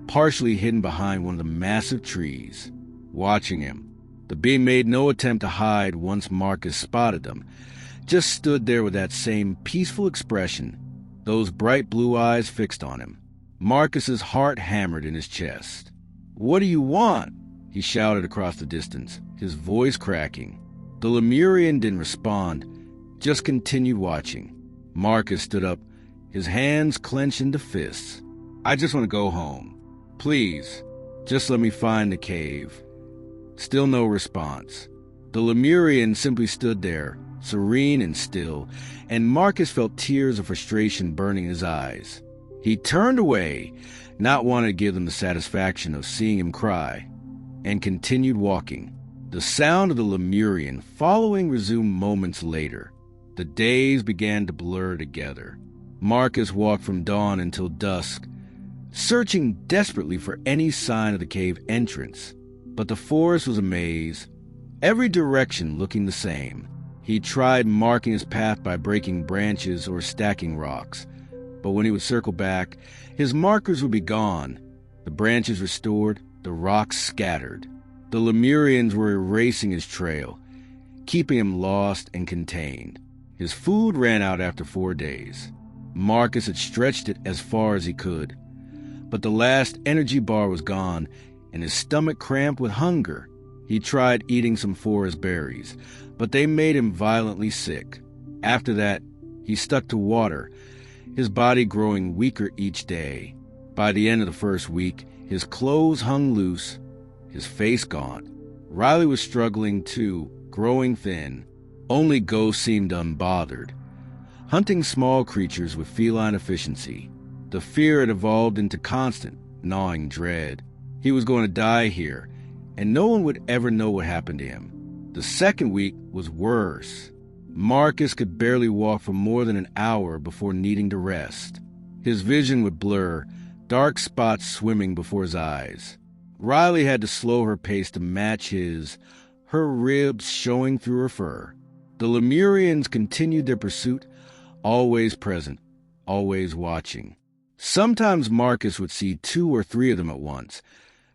partially hidden behind one of the massive trees, watching him. The being made no attempt to hide once Marcus spotted them, just stood there with that same peaceful expression, those bright blue eyes fixed on him. Marcus's heart hammered in his chest. "What do you want?" he shouted across the distance, his voice cracking. The Lemurian didn't respond, just continued watching. Marcus stood up, his hands clenched into fists. "I just want to go home. Please, just let me find the cave." Still no response. The Lemurian simply stood there, serene and still, and Marcus felt tears of frustration burning in his eyes. He turned away, not wanting to give them the satisfaction of seeing him cry, and continued walking. The sound of the Lemurian following resumed moments later. The days began to blur together. Marcus walked from dawn until dusk, searching desperately for any sign of the cave entrance. But the forest was a maze, every direction looking the same. He tried marking his path by breaking branches or stacking rocks, but when he would circle back, his markers would be gone, the branches restored, the rocks scattered. The Lemurians were erasing his trail, keeping him lost and contained. His food ran out after 4 days. Marcus had stretched it as far as he could, but the last energy bar was gone, and his stomach cramped with hunger. He tried eating some forest berries, but they made him violently sick. After that, he stuck to water, his body growing weaker each day. By the end of the first week, his clothes hung loose, his face gaunt. Riley was struggling too, growing thin. Only Ghost seemed unbothered, hunting small creatures with feline efficiency. The fear had evolved into constant, gnawing dread. He was going to die here, and no one would ever know what happened to him. The second week was worse. Marcus could barely walk for more than an hour before needing to rest. His vision would blur, dark spots swimming before his eyes. Riley had to slow her pace to match his, her ribs showing through her fur. The Lemurians continued their pursuit, always present, always watching. Sometimes Marcus would see 2 or 3 of them at once,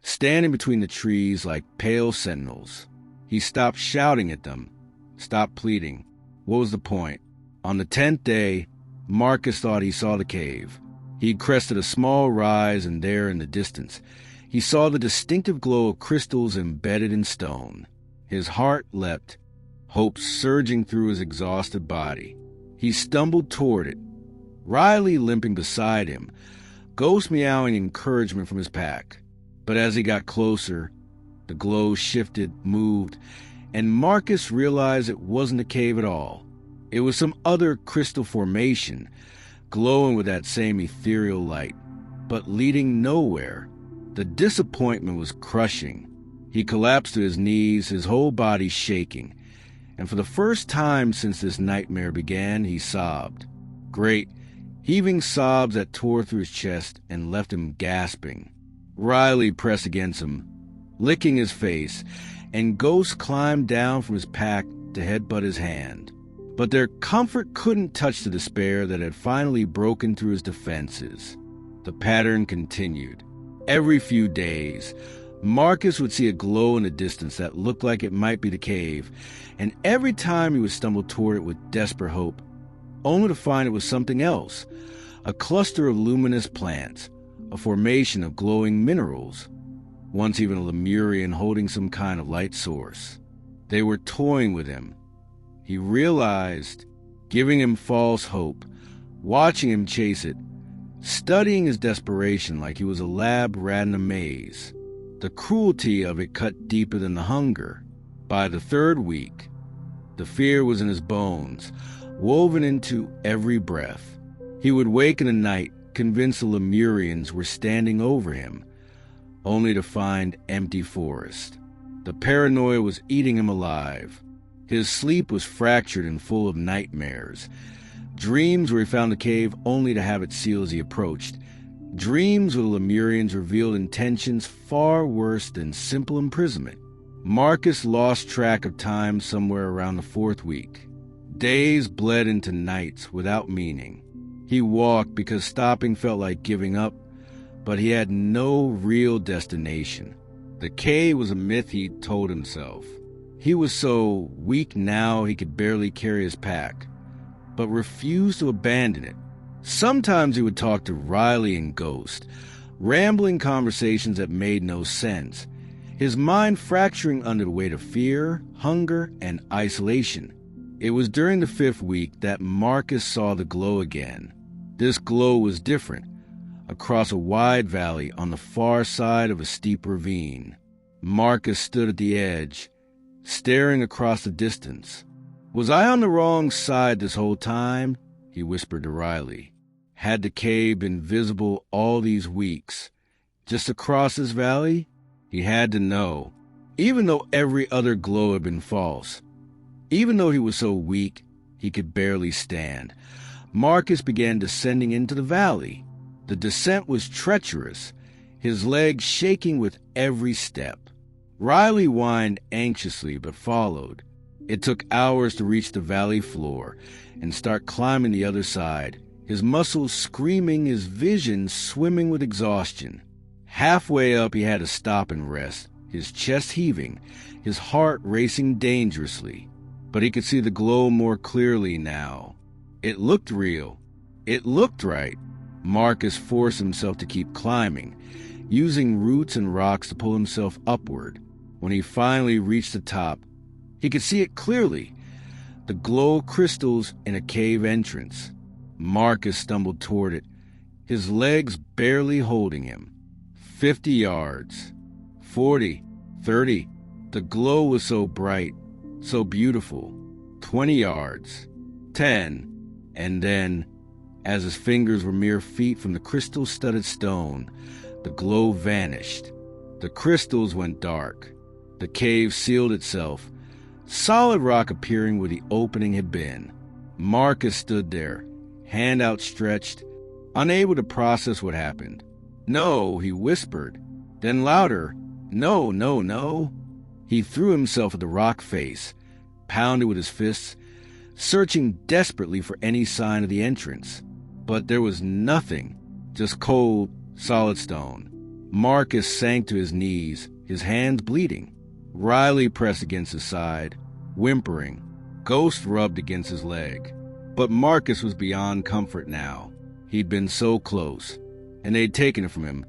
standing between the trees like pale sentinels. He stopped shouting at them, stopped pleading. What was the point? On the 10th day, Marcus thought he saw the cave. He'd crested a small rise, and there in the distance, he saw the distinctive glow of crystals embedded in stone. His heart leapt, hope surging through his exhausted body. He stumbled toward it, Riley limping beside him, Ghost meowing encouragement from his pack. But as he got closer, the glow shifted, moved, and Marcus realized it wasn't a cave at all. It was some other crystal formation, glowing with that same ethereal light, but leading nowhere. The disappointment was crushing. He collapsed to his knees, his whole body shaking, and for the first time since this nightmare began, he sobbed. Great, heaving sobs that tore through his chest and left him gasping. Riley pressed against him, licking his face, and Ghost climbed down from his pack to headbutt his hand. But their comfort couldn't touch the despair that had finally broken through his defenses. The pattern continued. Every few days, Marcus would see a glow in the distance that looked like it might be the cave, and every time he would stumble toward it with desperate hope, only to find it was something else, a cluster of luminous plants, a formation of glowing minerals, once even a Lemurian holding some kind of light source. They were toying with him. He realized, giving him false hope, watching him chase it, studying his desperation like he was a lab rat in a maze. The cruelty of it cut deeper than the hunger. By the third week, the fear was in his bones, woven into every breath. He would wake in the night, convinced the Lemurians were standing over him, only to find empty forest. The paranoia was eating him alive. His sleep was fractured and full of nightmares. Dreams where he found the cave only to have it sealed as he approached. Dreams where the Lemurians revealed intentions far worse than simple imprisonment. Marcus lost track of time somewhere around the fourth week. Days bled into nights without meaning. He walked because stopping felt like giving up, but he had no real destination. The cave was a myth he'd told himself. He was so weak now he could barely carry his pack, but refused to abandon it. Sometimes he would talk to Riley and Ghost, rambling conversations that made no sense, his mind fracturing under the weight of fear, hunger, and isolation. It was during the fifth week that Marcus saw the glow again. This glow was different, across a wide valley on the far side of a steep ravine. Marcus stood at the edge, staring across the distance. "Was I on the wrong side this whole time?" he whispered to Riley. Had the cave been visible all these weeks, just across this valley? He had to know, even though every other glow had been false. Even though he was so weak, he could barely stand. Marcus began descending into the valley. The descent was treacherous, his legs shaking with every step. Riley whined anxiously but followed. It took hours to reach the valley floor and start climbing the other side, his muscles screaming, his vision swimming with exhaustion. Halfway up, he had to stop and rest, his chest heaving, his heart racing dangerously. But he could see the glow more clearly now. It looked real. It looked right. Marcus forced himself to keep climbing, using roots and rocks to pull himself upward. When he finally reached the top, he could see it clearly, the glow crystals in a cave entrance. Marcus stumbled toward it, his legs barely holding him. 50 yards, 40, 30. The glow was so bright, so beautiful. 20 yards, 10. And then, as his fingers were mere feet from the crystal-studded stone, the glow vanished. The crystals went dark. The cave sealed itself, solid rock appearing where the opening had been. Marcus stood there, hand outstretched, unable to process what happened. "No," he whispered. Then louder, "No, no, no." He threw himself at the rock face, pounded with his fists, searching desperately for any sign of the entrance. But there was nothing, just cold, solid stone. Marcus sank to his knees, his hands bleeding. Riley pressed against his side, whimpering. Ghost rubbed against his leg. But Marcus was beyond comfort now. He'd been so close, and they'd taken it from him,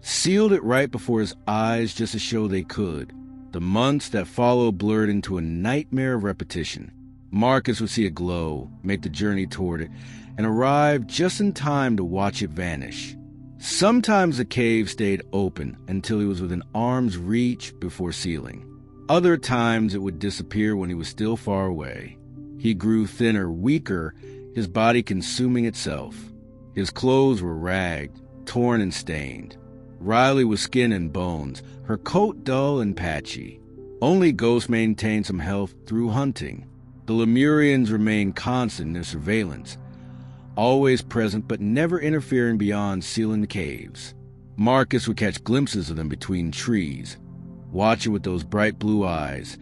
sealed it right before his eyes just to show they could. The months that followed blurred into a nightmare of repetition. Marcus would see a glow, make the journey toward it, and arrive just in time to watch it vanish. Sometimes the cave stayed open until he was within arm's reach before sealing. Other times it would disappear when he was still far away. He grew thinner, weaker, his body consuming itself. His clothes were ragged, torn and stained. Riley was skin and bones, her coat dull and patchy. Only Ghost maintained some health through hunting. The Lemurians remained constant in their surveillance, always present but never interfering beyond sealing the caves. Marcus would catch glimpses of them between trees, watching with those bright blue eyes,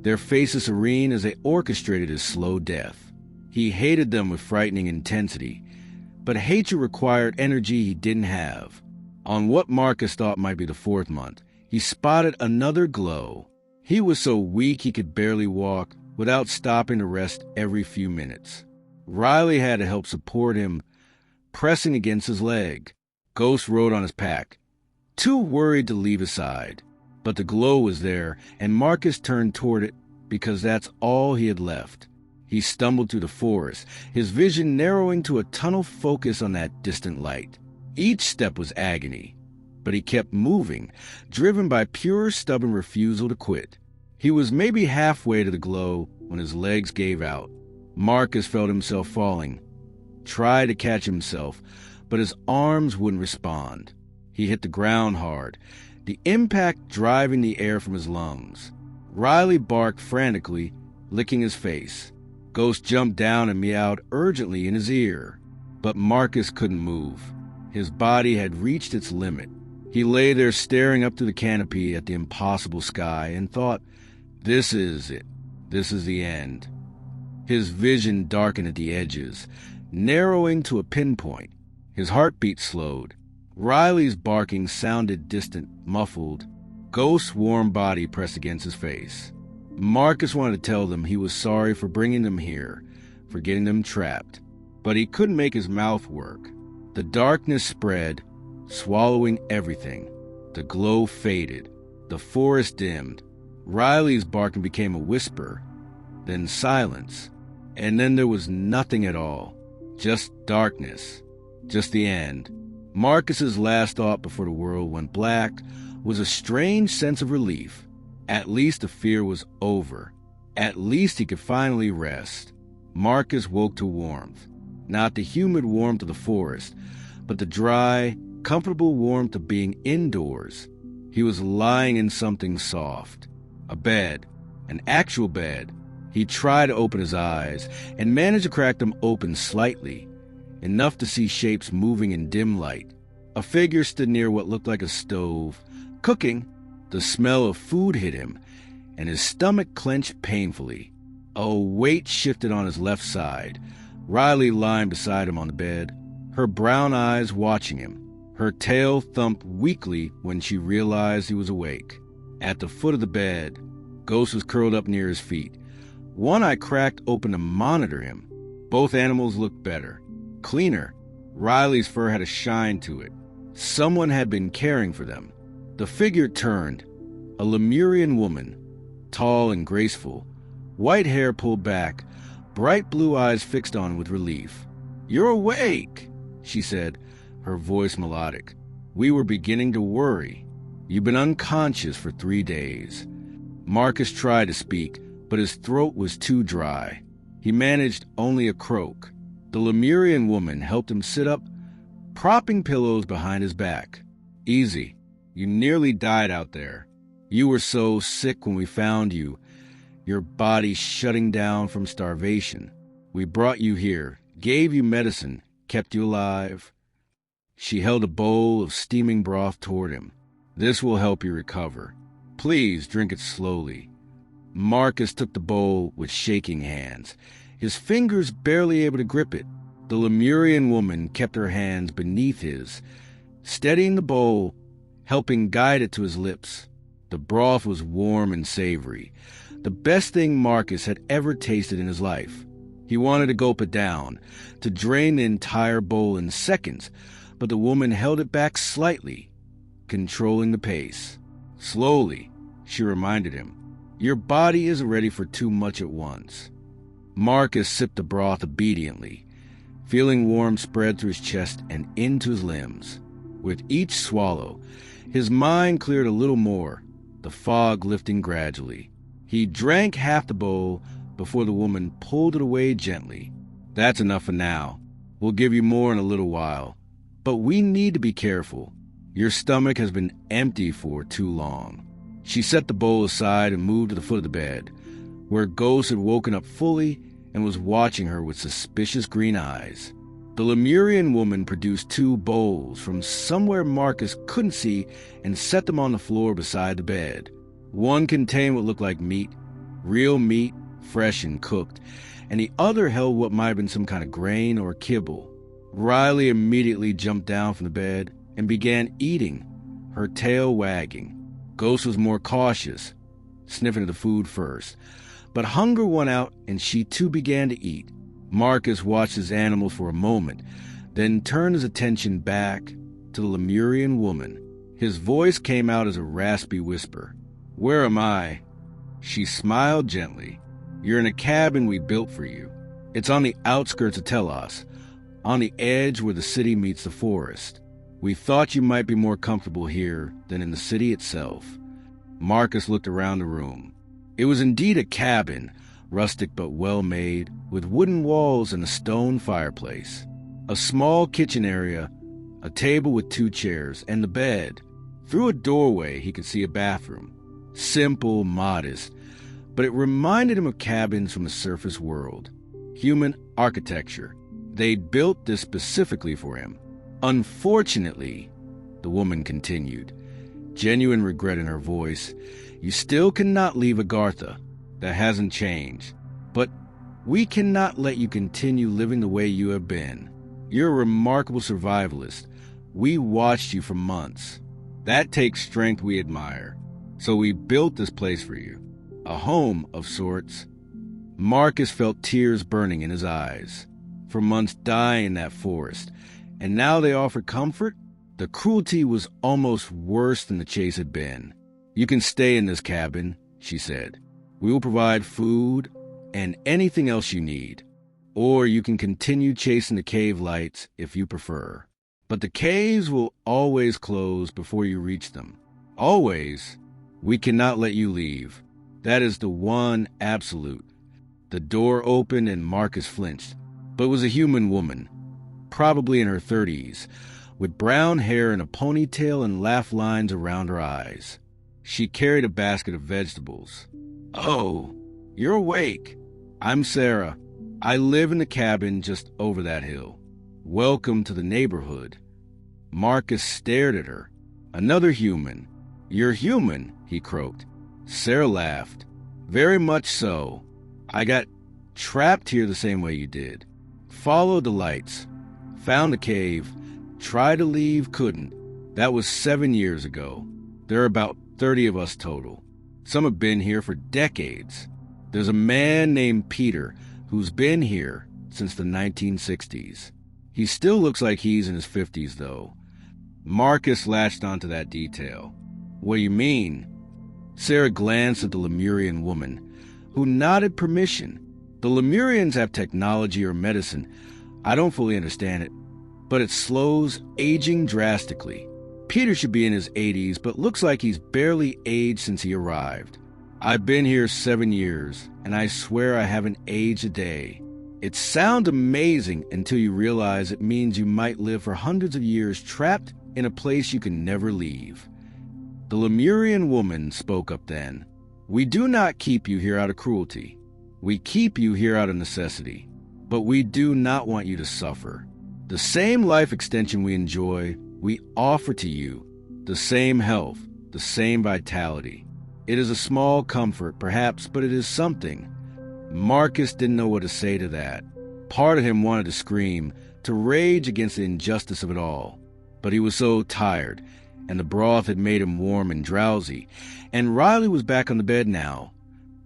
their faces serene as they orchestrated his slow death. He hated them with frightening intensity, but hatred required energy he didn't have. On what Marcus thought might be the fourth month, he spotted another glow. He was so weak he could barely walk without stopping to rest every few minutes. Riley had to help support him, pressing against his leg. Ghost rode on his pack, too worried to leave his side. But the glow was there, and Marcus turned toward it because that's all he had left. He stumbled through the forest, his vision narrowing to a tunnel focus on that distant light. Each step was agony, but he kept moving, driven by pure stubborn refusal to quit. He was maybe halfway to the glow when his legs gave out. Marcus felt himself falling, tried to catch himself, but his arms wouldn't respond. He hit the ground hard, the impact driving the air from his lungs. Riley barked frantically, licking his face. Ghost jumped down and meowed urgently in his ear, but Marcus couldn't move. His body had reached its limit. He lay there staring up through the canopy at the impossible sky and thought, this is it. This is the end. His vision darkened at the edges, narrowing to a pinpoint. His heartbeat slowed. Riley's barking sounded distant, muffled. Ghost's warm body pressed against his face. Marcus wanted to tell them he was sorry for bringing them here, for getting them trapped, but he couldn't make his mouth work. The darkness spread, swallowing everything. The glow faded. The forest dimmed. Riley's barking became a whisper, then silence, and then there was nothing at all. Just darkness. Just the end. Marcus's last thought before the world went black was a strange sense of relief. At least the fear was over. At least he could finally rest. Marcus woke to warmth. Not the humid warmth of the forest, but the dry, comfortable warmth of being indoors. He was lying in something soft. A bed. An actual bed. He tried to open his eyes and managed to crack them open slightly, enough to see shapes moving in dim light. A figure stood near what looked like a stove, cooking. The smell of food hit him, and his stomach clenched painfully. A weight shifted on his left side. Riley lying beside him on the bed, her brown eyes watching him. Her tail thumped weakly when she realized he was awake. At the foot of the bed, Ghost was curled up near his feet. One eye cracked open to monitor him. Both animals looked better, cleaner. Riley's fur had a shine to it. Someone had been caring for them. The figure turned, a Lemurian woman, tall and graceful, white hair pulled back, bright blue eyes fixed on with relief. "You're awake," she said, her voice melodic. "We were beginning to worry. You've been unconscious for 3 days." Marcus tried to speak, but his throat was too dry. He managed only a croak. The Lemurian woman helped him sit up, propping pillows behind his back. "Easy. You nearly died out there. You were so sick when we found you, your body shutting down from starvation. We brought you here, gave you medicine, kept you alive." She held a bowl of steaming broth toward him. "This will help you recover. Please drink it slowly." Marcus took the bowl with shaking hands, his fingers barely able to grip it. The Lemurian woman kept her hands beneath his, steadying the bowl, helping guide it to his lips. The broth was warm and savory, the best thing Marcus had ever tasted in his life. He wanted to gulp it down, to drain the entire bowl in seconds, but the woman held it back slightly, controlling the pace. "Slowly," she reminded him. "Your body isn't ready for too much at once." Marcus sipped the broth obediently, feeling warmth spread through his chest and into his limbs. With each swallow, his mind cleared a little more, the fog lifting gradually. He drank half the bowl before the woman pulled it away gently. "That's enough for now. We'll give you more in a little while. But we need to be careful. Your stomach has been empty for too long." She set the bowl aside and moved to the foot of the bed, where Ghost had woken up fully and was watching her with suspicious green eyes. The Lemurian woman produced 2 bowls from somewhere Marcus couldn't see and set them on the floor beside the bed. One contained what looked like meat, real meat, fresh and cooked, and the other held what might have been some kind of grain or kibble. Riley immediately jumped down from the bed and began eating, her tail wagging. Ghost was more cautious, sniffing at the food first. But hunger won out, and she too began to eat. Marcus watched his animals for a moment, then turned his attention back to the Lemurian woman. His voice came out as a raspy whisper. "Where am I?" She smiled gently. "You're in a cabin we built for you. It's on the outskirts of Telos, on the edge where the city meets the forest. We thought you might be more comfortable here than in the city itself." Marcus looked around the room. It was indeed a cabin, rustic but well-made, with wooden walls and a stone fireplace. A small kitchen area, a table with 2 chairs, and the bed. Through a doorway, he could see a bathroom. Simple, modest, but it reminded him of cabins from the surface world. Human architecture. They'd built this specifically for him. "Unfortunately," the woman continued, genuine regret in her voice, "you still cannot leave Agartha. That hasn't changed. But we cannot let you continue living the way you have been. You're a remarkable survivalist. We watched you for months. That takes strength we admire. So we built this place for you. A home of sorts." Marcus felt tears burning in his eyes. For months dying in that forest, and now they offered comfort? The cruelty was almost worse than the chase had been. "You can stay in this cabin," she said. "We will provide food and anything else you need. Or you can continue chasing the cave lights if you prefer. But the caves will always close before you reach them. Always. We cannot let you leave. That is the one absolute." The door opened and Marcus flinched, but it was a human woman, probably in her 30s, with brown hair and a ponytail and laugh lines around her eyes. She carried a basket of vegetables. "Oh, you're awake. I'm Sarah. I live in the cabin just over that hill. Welcome to the neighborhood." Marcus stared at her. Another human. "You're human," he croaked. Sarah laughed. "Very much so. I got trapped here the same way you did. Followed the lights. Found the cave. Tried to leave, couldn't. That was 7 years ago. There are about 30 of us total. Some have been here for decades. There's a man named Peter who's been here since the 1960s. He still looks like he's in his 50s, though." Marcus latched onto that detail. "What do you mean?" Sarah glanced at the Lemurian woman, who nodded permission. "The Lemurians have technology or medicine. I don't fully understand it, but it slows aging drastically. Peter should be in his 80s, but looks like he's barely aged since he arrived. I've been here 7 years, and I swear I haven't aged a day. It sounds amazing until you realize it means you might live for hundreds of years trapped in a place you can never leave." The Lemurian woman spoke up then. "We do not keep you here out of cruelty. We keep you here out of necessity. But we do not want you to suffer. The same life extension we enjoy, we offer to you. The same health, the same vitality. It is a small comfort, perhaps, but it is something." Marcus didn't know what to say to that. Part of him wanted to scream, to rage against the injustice of it all. But he was so tired, and the broth had made him warm and drowsy, and Riley was back on the bed now,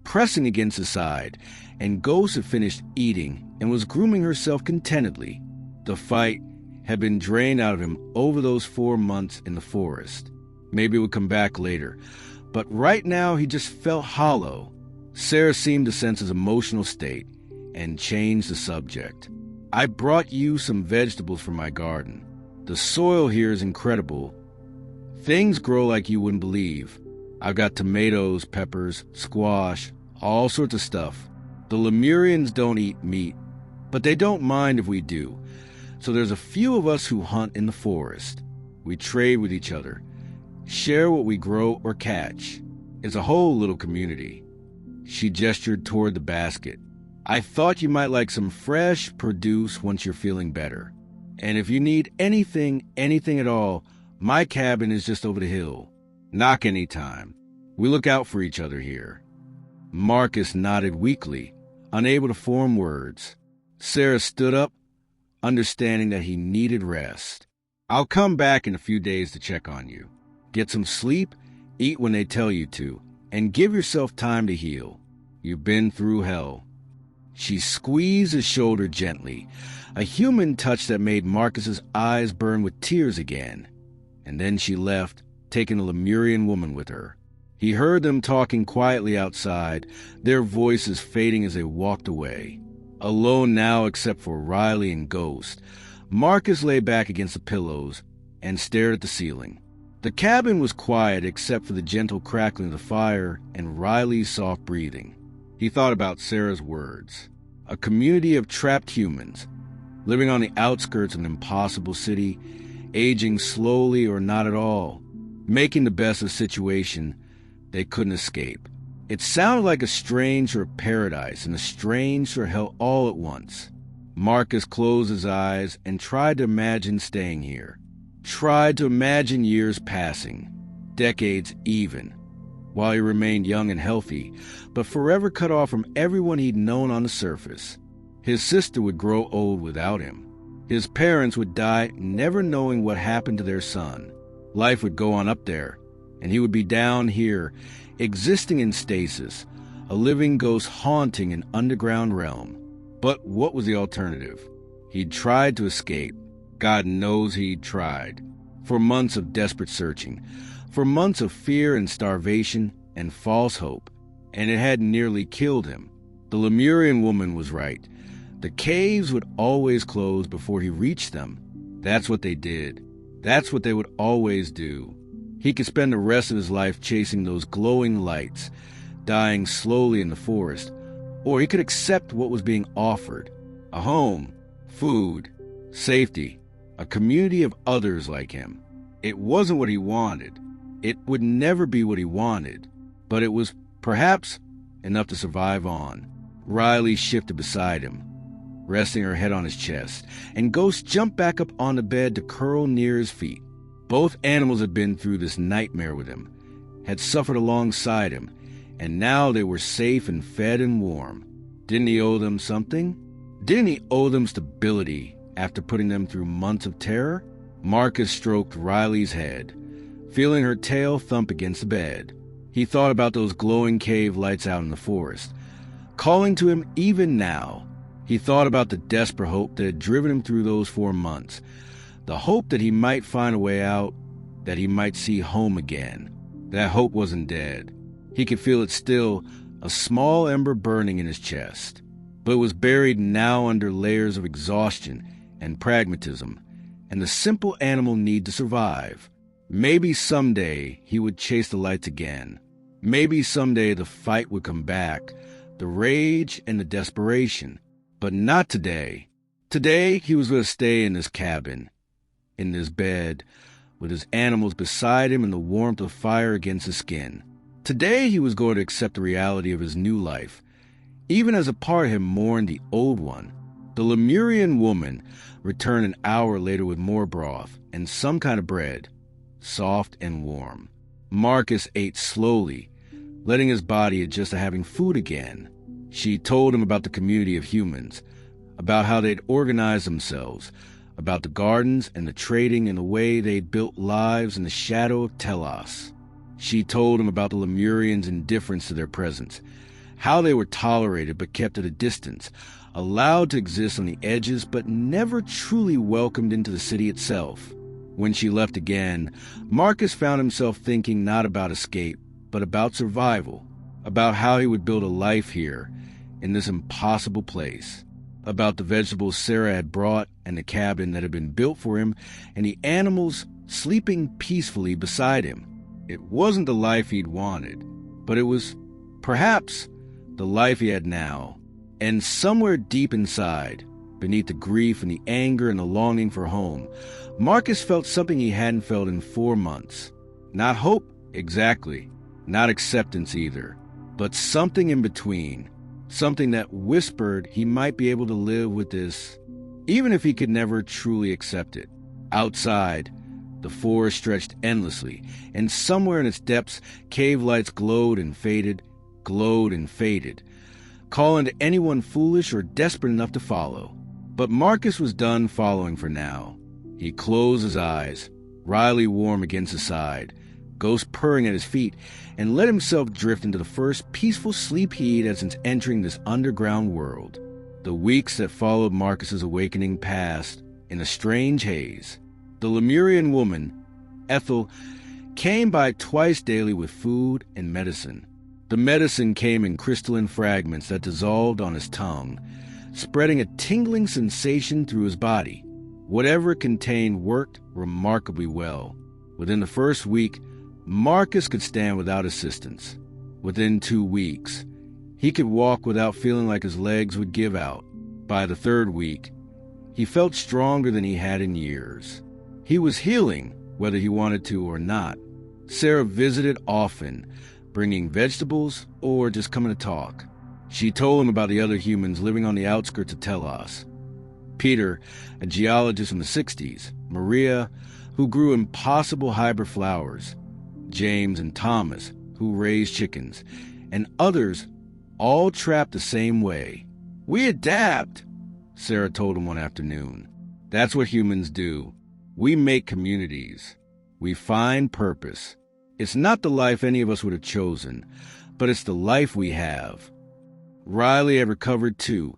pressing against his side, and Ghost had finished eating and was grooming herself contentedly. The fight had been drained out of him over those 4 months in the forest. Maybe it would come back later, but right now he just felt hollow. Sarah seemed to sense his emotional state and changed the subject. "I brought you some vegetables from my garden. The soil here is incredible. Things grow like you wouldn't believe. I've got tomatoes, peppers, squash, all sorts of stuff. The Lemurians don't eat meat, but they don't mind if we do. So there's a few of us who hunt in the forest. We trade with each other, share what we grow or catch. It's a whole little community." She gestured toward the basket. "I thought you might like some fresh produce once you're feeling better. And if you need anything at all, my cabin is just over the hill. Knock anytime. We look out for each other here." Marcus nodded weakly, unable to form words. Sarah stood up, understanding that he needed rest. "I'll come back in a few days to check on you. Get some sleep Eat when they tell you to, and give yourself time to heal. You've been through hell. She squeezed his shoulder gently, a human touch that made Marcus's eyes burn with tears again. And then she left, taking the Lemurian woman with her. He heard them talking quietly outside, their voices fading as they walked away. Alone now except for Riley and Ghost, Marcus lay back against the pillows and stared at the ceiling. The cabin was quiet except for the gentle crackling of the fire and Riley's soft breathing. He thought about Sarah's words. A community of trapped humans, living on the outskirts of an impossible city, aging slowly or not at all, making the best of a situation they couldn't escape. It sounded like a strange for paradise and a strange for hell all at once. Marcus closed his eyes and tried to imagine staying here. Tried to imagine years passing, decades even, while he remained young and healthy, but forever cut off from everyone he'd known on the surface. His sister would grow old without him. His parents would die never knowing what happened to their son. Life would go on up there, and he would be down here, existing in stasis, a living ghost haunting an underground realm. But what was the alternative? He'd tried to escape. God knows he'd tried. For months of desperate searching, for months of fear and starvation and false hope, and it had nearly killed him. The Lemurian woman was right. The caves would always close before he reached them. That's what they did. That's what they would always do. He could spend the rest of his life chasing those glowing lights, dying slowly in the forest, or he could accept what was being offered: a home, food, safety, a community of others like him. It wasn't what he wanted. It would never be what he wanted, but it was perhaps enough to survive on. Riley shifted beside him, resting her head on his chest, and Ghost jumped back up on the bed to curl near his feet. Both animals had been through this nightmare with him, had suffered alongside him, and now they were safe and fed and warm. Didn't he owe them something? Didn't he owe them stability after putting them through months of terror? Marcus stroked Riley's head, feeling her tail thump against the bed. He thought about those glowing cave lights out in the forest, calling to him even now. He thought about the desperate hope that had driven him through those 4 months, the hope that he might find a way out, that he might see home again. That hope wasn't dead. He could feel it still, a small ember burning in his chest, but it was buried now under layers of exhaustion and pragmatism, and the simple animal need to survive. Maybe someday he would chase the lights again. Maybe someday the fight would come back, the rage and the desperation. But not today. Today he was going to stay in this cabin, in this bed, with his animals beside him and the warmth of fire against his skin. Today he was going to accept the reality of his new life, even as a part of him mourned the old one. The Lemurian woman returned an hour later with more broth and some kind of bread, soft and warm. Marcus ate slowly, letting his body adjust to having food again. She told him about the community of humans, about how they'd organized themselves, about the gardens and the trading and the way they'd built lives in the shadow of Telos. She told him about the Lemurians' indifference to their presence, how they were tolerated but kept at a distance, allowed to exist on the edges but never truly welcomed into the city itself. When she left again, Marcus found himself thinking not about escape, but about survival, about how he would build a life here, in this impossible place, about the vegetables Sarah had brought and the cabin that had been built for him and the animals sleeping peacefully beside him. It wasn't the life he'd wanted, but it was, perhaps, the life he had now. And somewhere deep inside, beneath the grief and the anger and the longing for home, Marcus felt something he hadn't felt in 4 months. Not hope, exactly, not acceptance either, but something in between. Something that whispered he might be able to live with this, even if he could never truly accept it. Outside, the forest stretched endlessly, and somewhere in its depths, cave lights glowed and faded, calling to anyone foolish or desperate enough to follow. But Marcus was done following for now. He closed his eyes, Riley warm against his side, Ghost purring at his feet, and let himself drift into the first peaceful sleep he'd had since entering this underground world. The weeks that followed Marcus's awakening passed in a strange haze. The Lemurian woman, Ethel, came by twice daily with food and medicine. The medicine came in crystalline fragments that dissolved on his tongue, spreading a tingling sensation through his body. Whatever it contained worked remarkably well. Within the first week, Marcus could stand without assistance. Within 2 weeks, he could walk without feeling like his legs would give out. By the 3rd week, he felt stronger than he had in years. He was healing, whether he wanted to or not. Sarah visited often, bringing vegetables or just coming to talk. She told him about the other humans living on the outskirts of Telos. Peter, a geologist in the 60s, Maria, who grew impossible hybrid flowers, James and Thomas, who raised chickens, and others, all trapped the same way. "We adapt," Sarah told him one afternoon. "That's what humans do. We make communities. We find purpose. It's not the life any of us would have chosen, but it's the life we have." Riley had recovered too,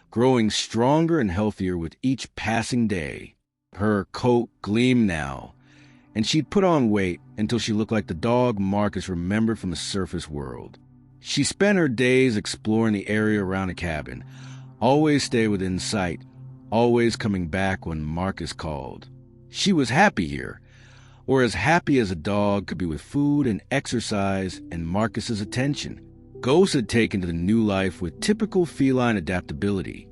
growing stronger and healthier with each passing day. Her coat gleamed now, and she'd put on weight until she looked like the dog Marcus remembered from the surface world. She spent her days exploring the area around the cabin, always stay within sight, always coming back when Marcus called. She was happy here, or as happy as a dog could be with food and exercise and Marcus's attention. Ghost had taken to the new life with typical feline adaptability,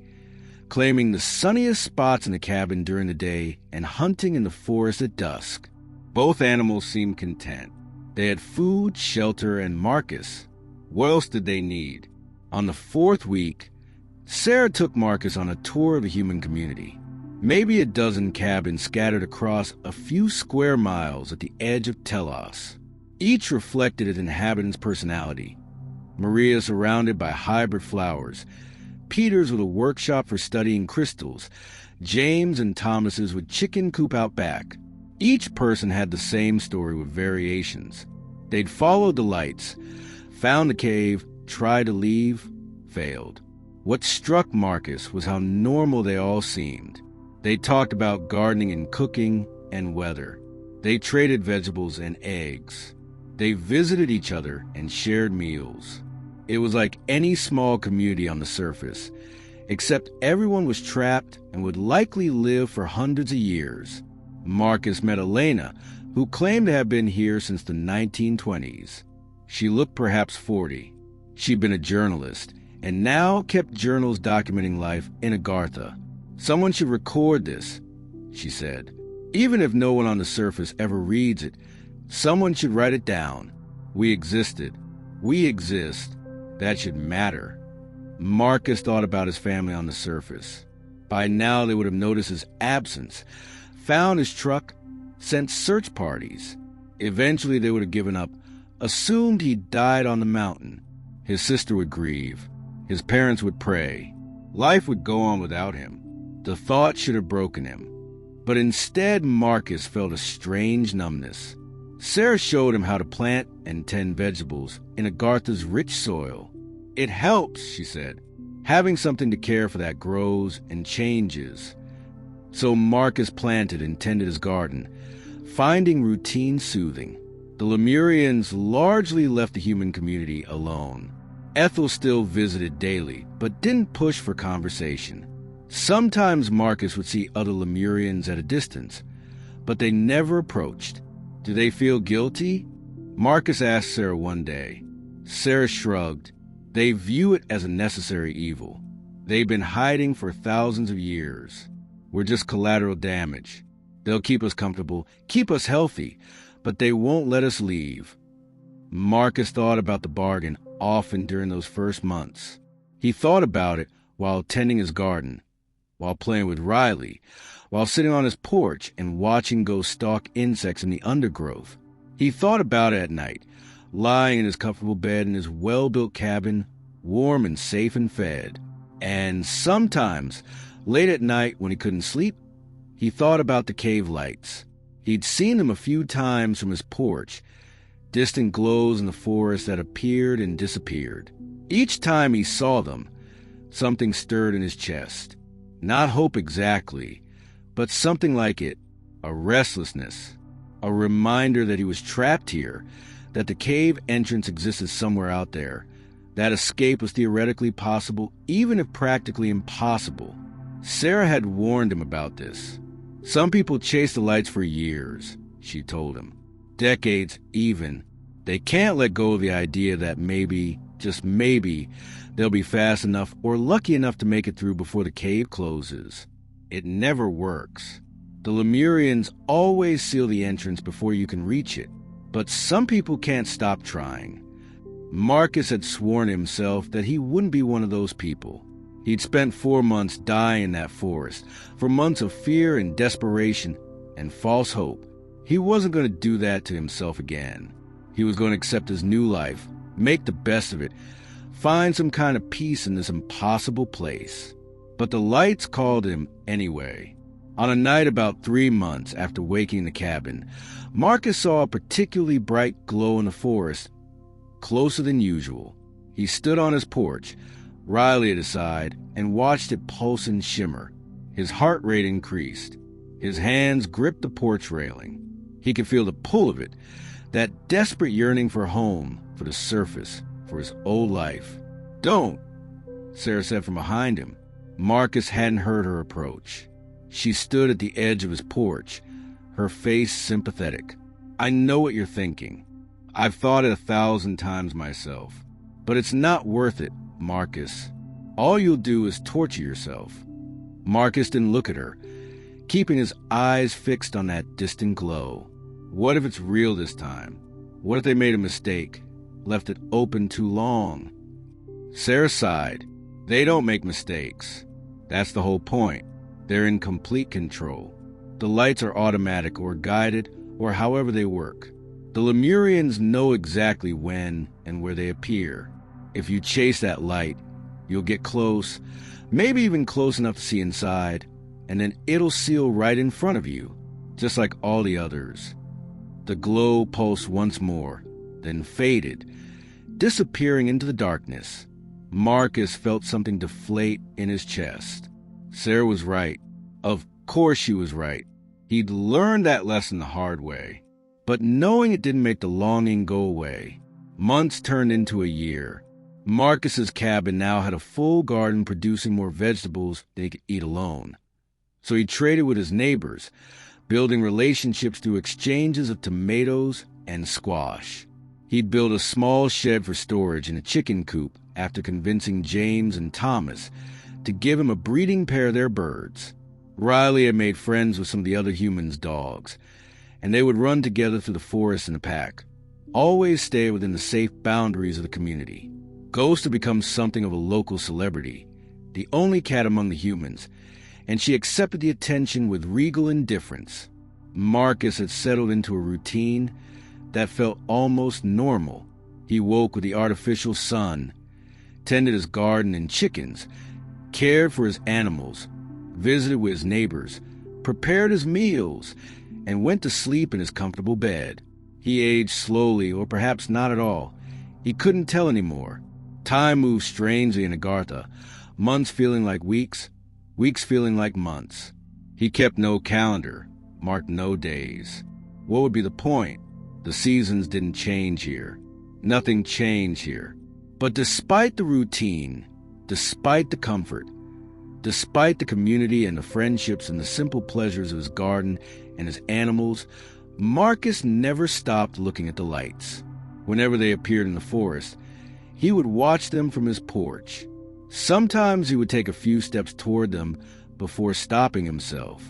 claiming the sunniest spots in the cabin during the day and hunting in the forest at dusk. Both animals seemed content. They had food, shelter, and Marcus. What else did they need? On the 4th week, Sarah took Marcus on a tour of the human community. Maybe a dozen cabins scattered across a few square miles at the edge of Telos. Each reflected its inhabitant's personality. Maria surrounded by hybrid flowers, Peter's with a workshop for studying crystals, James and Thomas's with chicken coop out back. Each person had the same story with variations. They'd followed the lights, found the cave, tried to leave, failed. What struck Marcus was how normal they all seemed. They talked about gardening and cooking and weather. They traded vegetables and eggs. They visited each other and shared meals. It was like any small community on the surface, except everyone was trapped and would likely live for hundreds of years. Marcus met Elena, who claimed to have been here since the 1920s. She looked perhaps 40. She'd been a journalist, and now kept journals documenting life in Agartha. "Someone should record this," she said. "Even if no one on the surface ever reads it, someone should write it down. We existed. We exist. That should matter." Marcus thought about his family on the surface. By now they would have noticed his absence, found his truck, sent search parties. Eventually they would have given up, assumed he'd died on the mountain. His sister would grieve. His parents would pray. Life would go on without him. The thought should have broken him. But instead Marcus felt a strange numbness. Sarah showed him how to plant and tend vegetables in Agartha's rich soil. "It helps," she said, "having something to care for that grows and changes." So Marcus planted and tended his garden, finding routine soothing. The Lemurians largely left the human community alone. Ethel still visited daily, but didn't push for conversation. Sometimes Marcus would see other Lemurians at a distance, but they never approached. "Do they feel guilty?" Marcus asked Sarah one day. Sarah shrugged. "They view it as a necessary evil. They've been hiding for thousands of years. We're just collateral damage. They'll keep us comfortable, keep us healthy, but they won't let us leave." Marcus thought about the bargain often during those first months. He thought about it while tending his garden, while playing with Riley, while sitting on his porch and watching go stalk insects in the undergrowth. He thought about it at night, lying in his comfortable bed in his well-built cabin, warm and safe and fed. And sometimes, late at night when he couldn't sleep, he thought about the cave lights. He'd seen them a few times from his porch, distant glows in the forest that appeared and disappeared. Each time he saw them, something stirred in his chest. Not hope exactly, but something like it, a restlessness, a reminder that he was trapped here, that the cave entrance existed somewhere out there, that escape was theoretically possible, even if practically impossible. Sarah had warned him about this. Some people chase the lights for years, she told him. Decades, even. They can't let go of the idea that maybe, just maybe, they'll be fast enough or lucky enough to make it through before the cave closes. It never works. The Lemurians always seal the entrance before you can reach it. But some people can't stop trying. Marcus had sworn himself that he wouldn't be one of those people. He'd spent 4 months dying in that forest, for months of fear and desperation and false hope. He wasn't going to do that to himself again. He was going to accept his new life, make the best of it, find some kind of peace in this impossible place. But the lights called him anyway. On a night about 3 months after waking in the cabin, Marcus saw a particularly bright glow in the forest, closer than usual. He stood on his porch, Riley at his side, and watched it pulse and shimmer. His heart rate increased. His hands gripped the porch railing. He could feel the pull of it, that desperate yearning for home, for the surface, for his old life. "Don't," Sarah said from behind him. Marcus hadn't heard her approach. She stood at the edge of his porch, her face sympathetic. "I know what you're thinking. I've thought it 1,000 times myself. But it's not worth it, Marcus. All you'll do is torture yourself." Marcus didn't look at her, keeping his eyes fixed on that distant glow. What if it's real this time? What if they made a mistake, left it open too long? Sarah sighed. They don't make mistakes. That's the whole point. They're in complete control. The lights are automatic or guided, or however they work. The Lemurians know exactly when and where they appear. If you chase that light, you'll get close, maybe even close enough to see inside, and then it'll seal right in front of you, just like all the others. The glow pulsed once more, then faded, disappearing into the darkness. Marcus felt something deflate in his chest. Sarah was right. Of course she was right. He'd learned that lesson the hard way. But knowing it didn't make the longing go away. Months turned into a year. Marcus's cabin now had a full garden producing more vegetables than he could eat alone. So he traded with his neighbors, building relationships through exchanges of tomatoes and squash. He'd built a small shed for storage and a chicken coop after convincing James and Thomas to give him a breeding pair of their birds. Riley had made friends with some of the other humans' dogs, and they would run together through the forest in a pack, always stay within the safe boundaries of the community. Ghost had become something of a local celebrity, the only cat among the humans, and she accepted the attention with regal indifference. Marcus had settled into a routine that felt almost normal. He woke with the artificial sun, tended his garden and chickens, cared for his animals, visited with his neighbors, prepared his meals, and went to sleep in his comfortable bed. He aged slowly, or perhaps not at all. He couldn't tell anymore. Time moved strangely in Agartha, months feeling like weeks, weeks feeling like months. He kept no calendar, marked no days. What would be the point? The seasons didn't change here. Nothing changed here. But despite the routine, despite the comfort, despite the community and the friendships and the simple pleasures of his garden and his animals, Marcus never stopped looking at the lights. Whenever they appeared in the forest, he would watch them from his porch. Sometimes he would take a few steps toward them before stopping himself.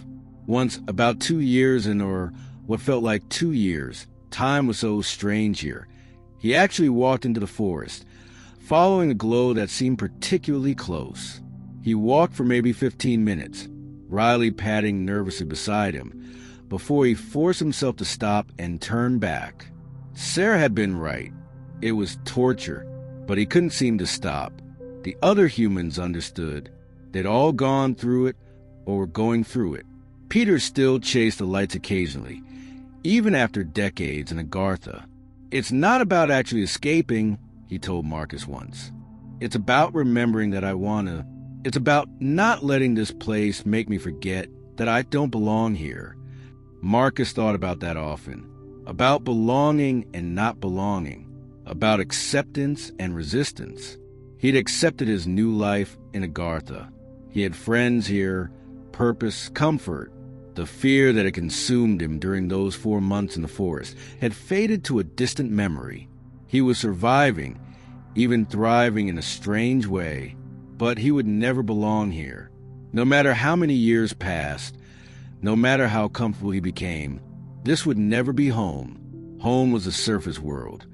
Once, about 2 years in, or what felt like 2 years, time was so strange here, he actually walked into the forest, following a glow that seemed particularly close. He walked for maybe 15 minutes, Riley padding nervously beside him, before he forced himself to stop and turn back. Sarah had been right. It was torture, but he couldn't seem to stop. The other humans understood. They'd all gone through it or were going through it. Peter still chased the lights occasionally, even after decades in Agartha. "It's not about actually escaping," he told Marcus once. "It's about remembering that I wanna. It's about not letting this place make me forget that I don't belong here." Marcus thought about that often. About belonging and not belonging. About acceptance and resistance. He'd accepted his new life in Agartha. He had friends here, purpose, comfort. The fear that had consumed him during those 4 months in the forest had faded to a distant memory. He was surviving, even thriving in a strange way, but he would never belong here. No matter how many years passed, no matter how comfortable he became, this would never be home. Home was the surface world,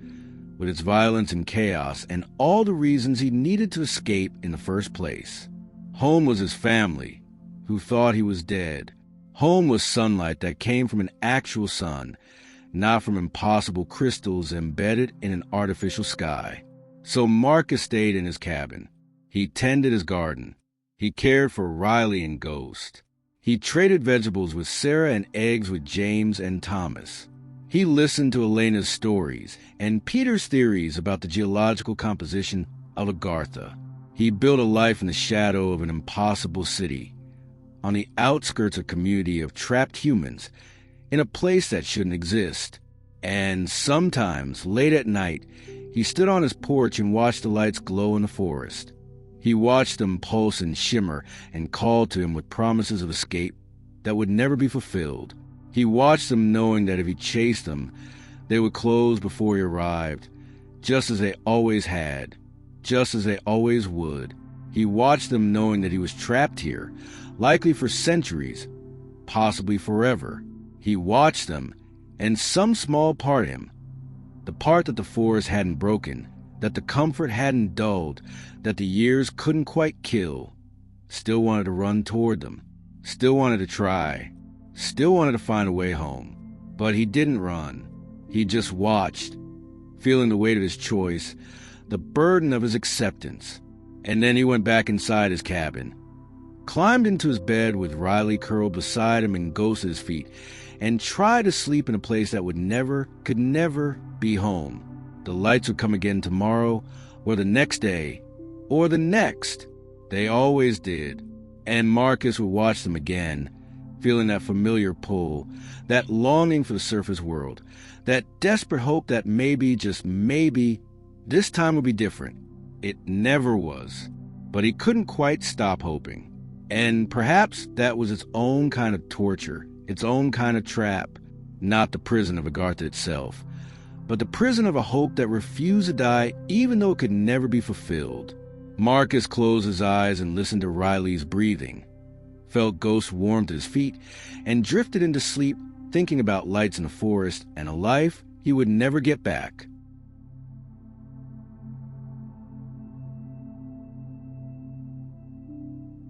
with its violence and chaos and all the reasons he needed to escape in the first place. Home was his family, who thought he was dead. Home was sunlight that came from an actual sun, not from impossible crystals embedded in an artificial sky. So Marcus stayed in his cabin. He tended his garden. He cared for Riley and Ghost. He traded vegetables with Sarah and eggs with James and Thomas. He listened to Elena's stories and Peter's theories about the geological composition of Agartha. He built a life in the shadow of an impossible city, on the outskirts of a community of trapped humans, in a place that shouldn't exist. And sometimes, late at night, he stood on his porch and watched the lights glow in the forest. He watched them pulse and shimmer and called to him with promises of escape that would never be fulfilled. He watched them knowing that if he chased them, they would close before he arrived, just as they always had, just as they always would. He watched them knowing that he was trapped here, likely for centuries, possibly forever. He watched them, and some small part of him, the part that the forest hadn't broken, that the comfort hadn't dulled, that the years couldn't quite kill, still wanted to run toward them, still wanted to try, still wanted to find a way home. But he didn't run. He just watched, feeling the weight of his choice, the burden of his acceptance. And then he went back inside his cabin, climbed into his bed with Riley curled beside him and Ghost at his feet, and tried to sleep in a place that could never be home. The lights would come again tomorrow, or the next day, or the next. They always did. And Marcus would watch them again, feeling that familiar pull, that longing for the surface world, that desperate hope that maybe, just maybe, this time would be different. It never was. But he couldn't quite stop hoping. And perhaps that was its own kind of torture, its own kind of trap, not the prison of Agartha itself, but the prison of a hope that refused to die even though it could never be fulfilled. Marcus closed his eyes and listened to Riley's breathing, felt Ghost's warmth at his feet, and drifted into sleep thinking about lights in the forest and a life he would never get back.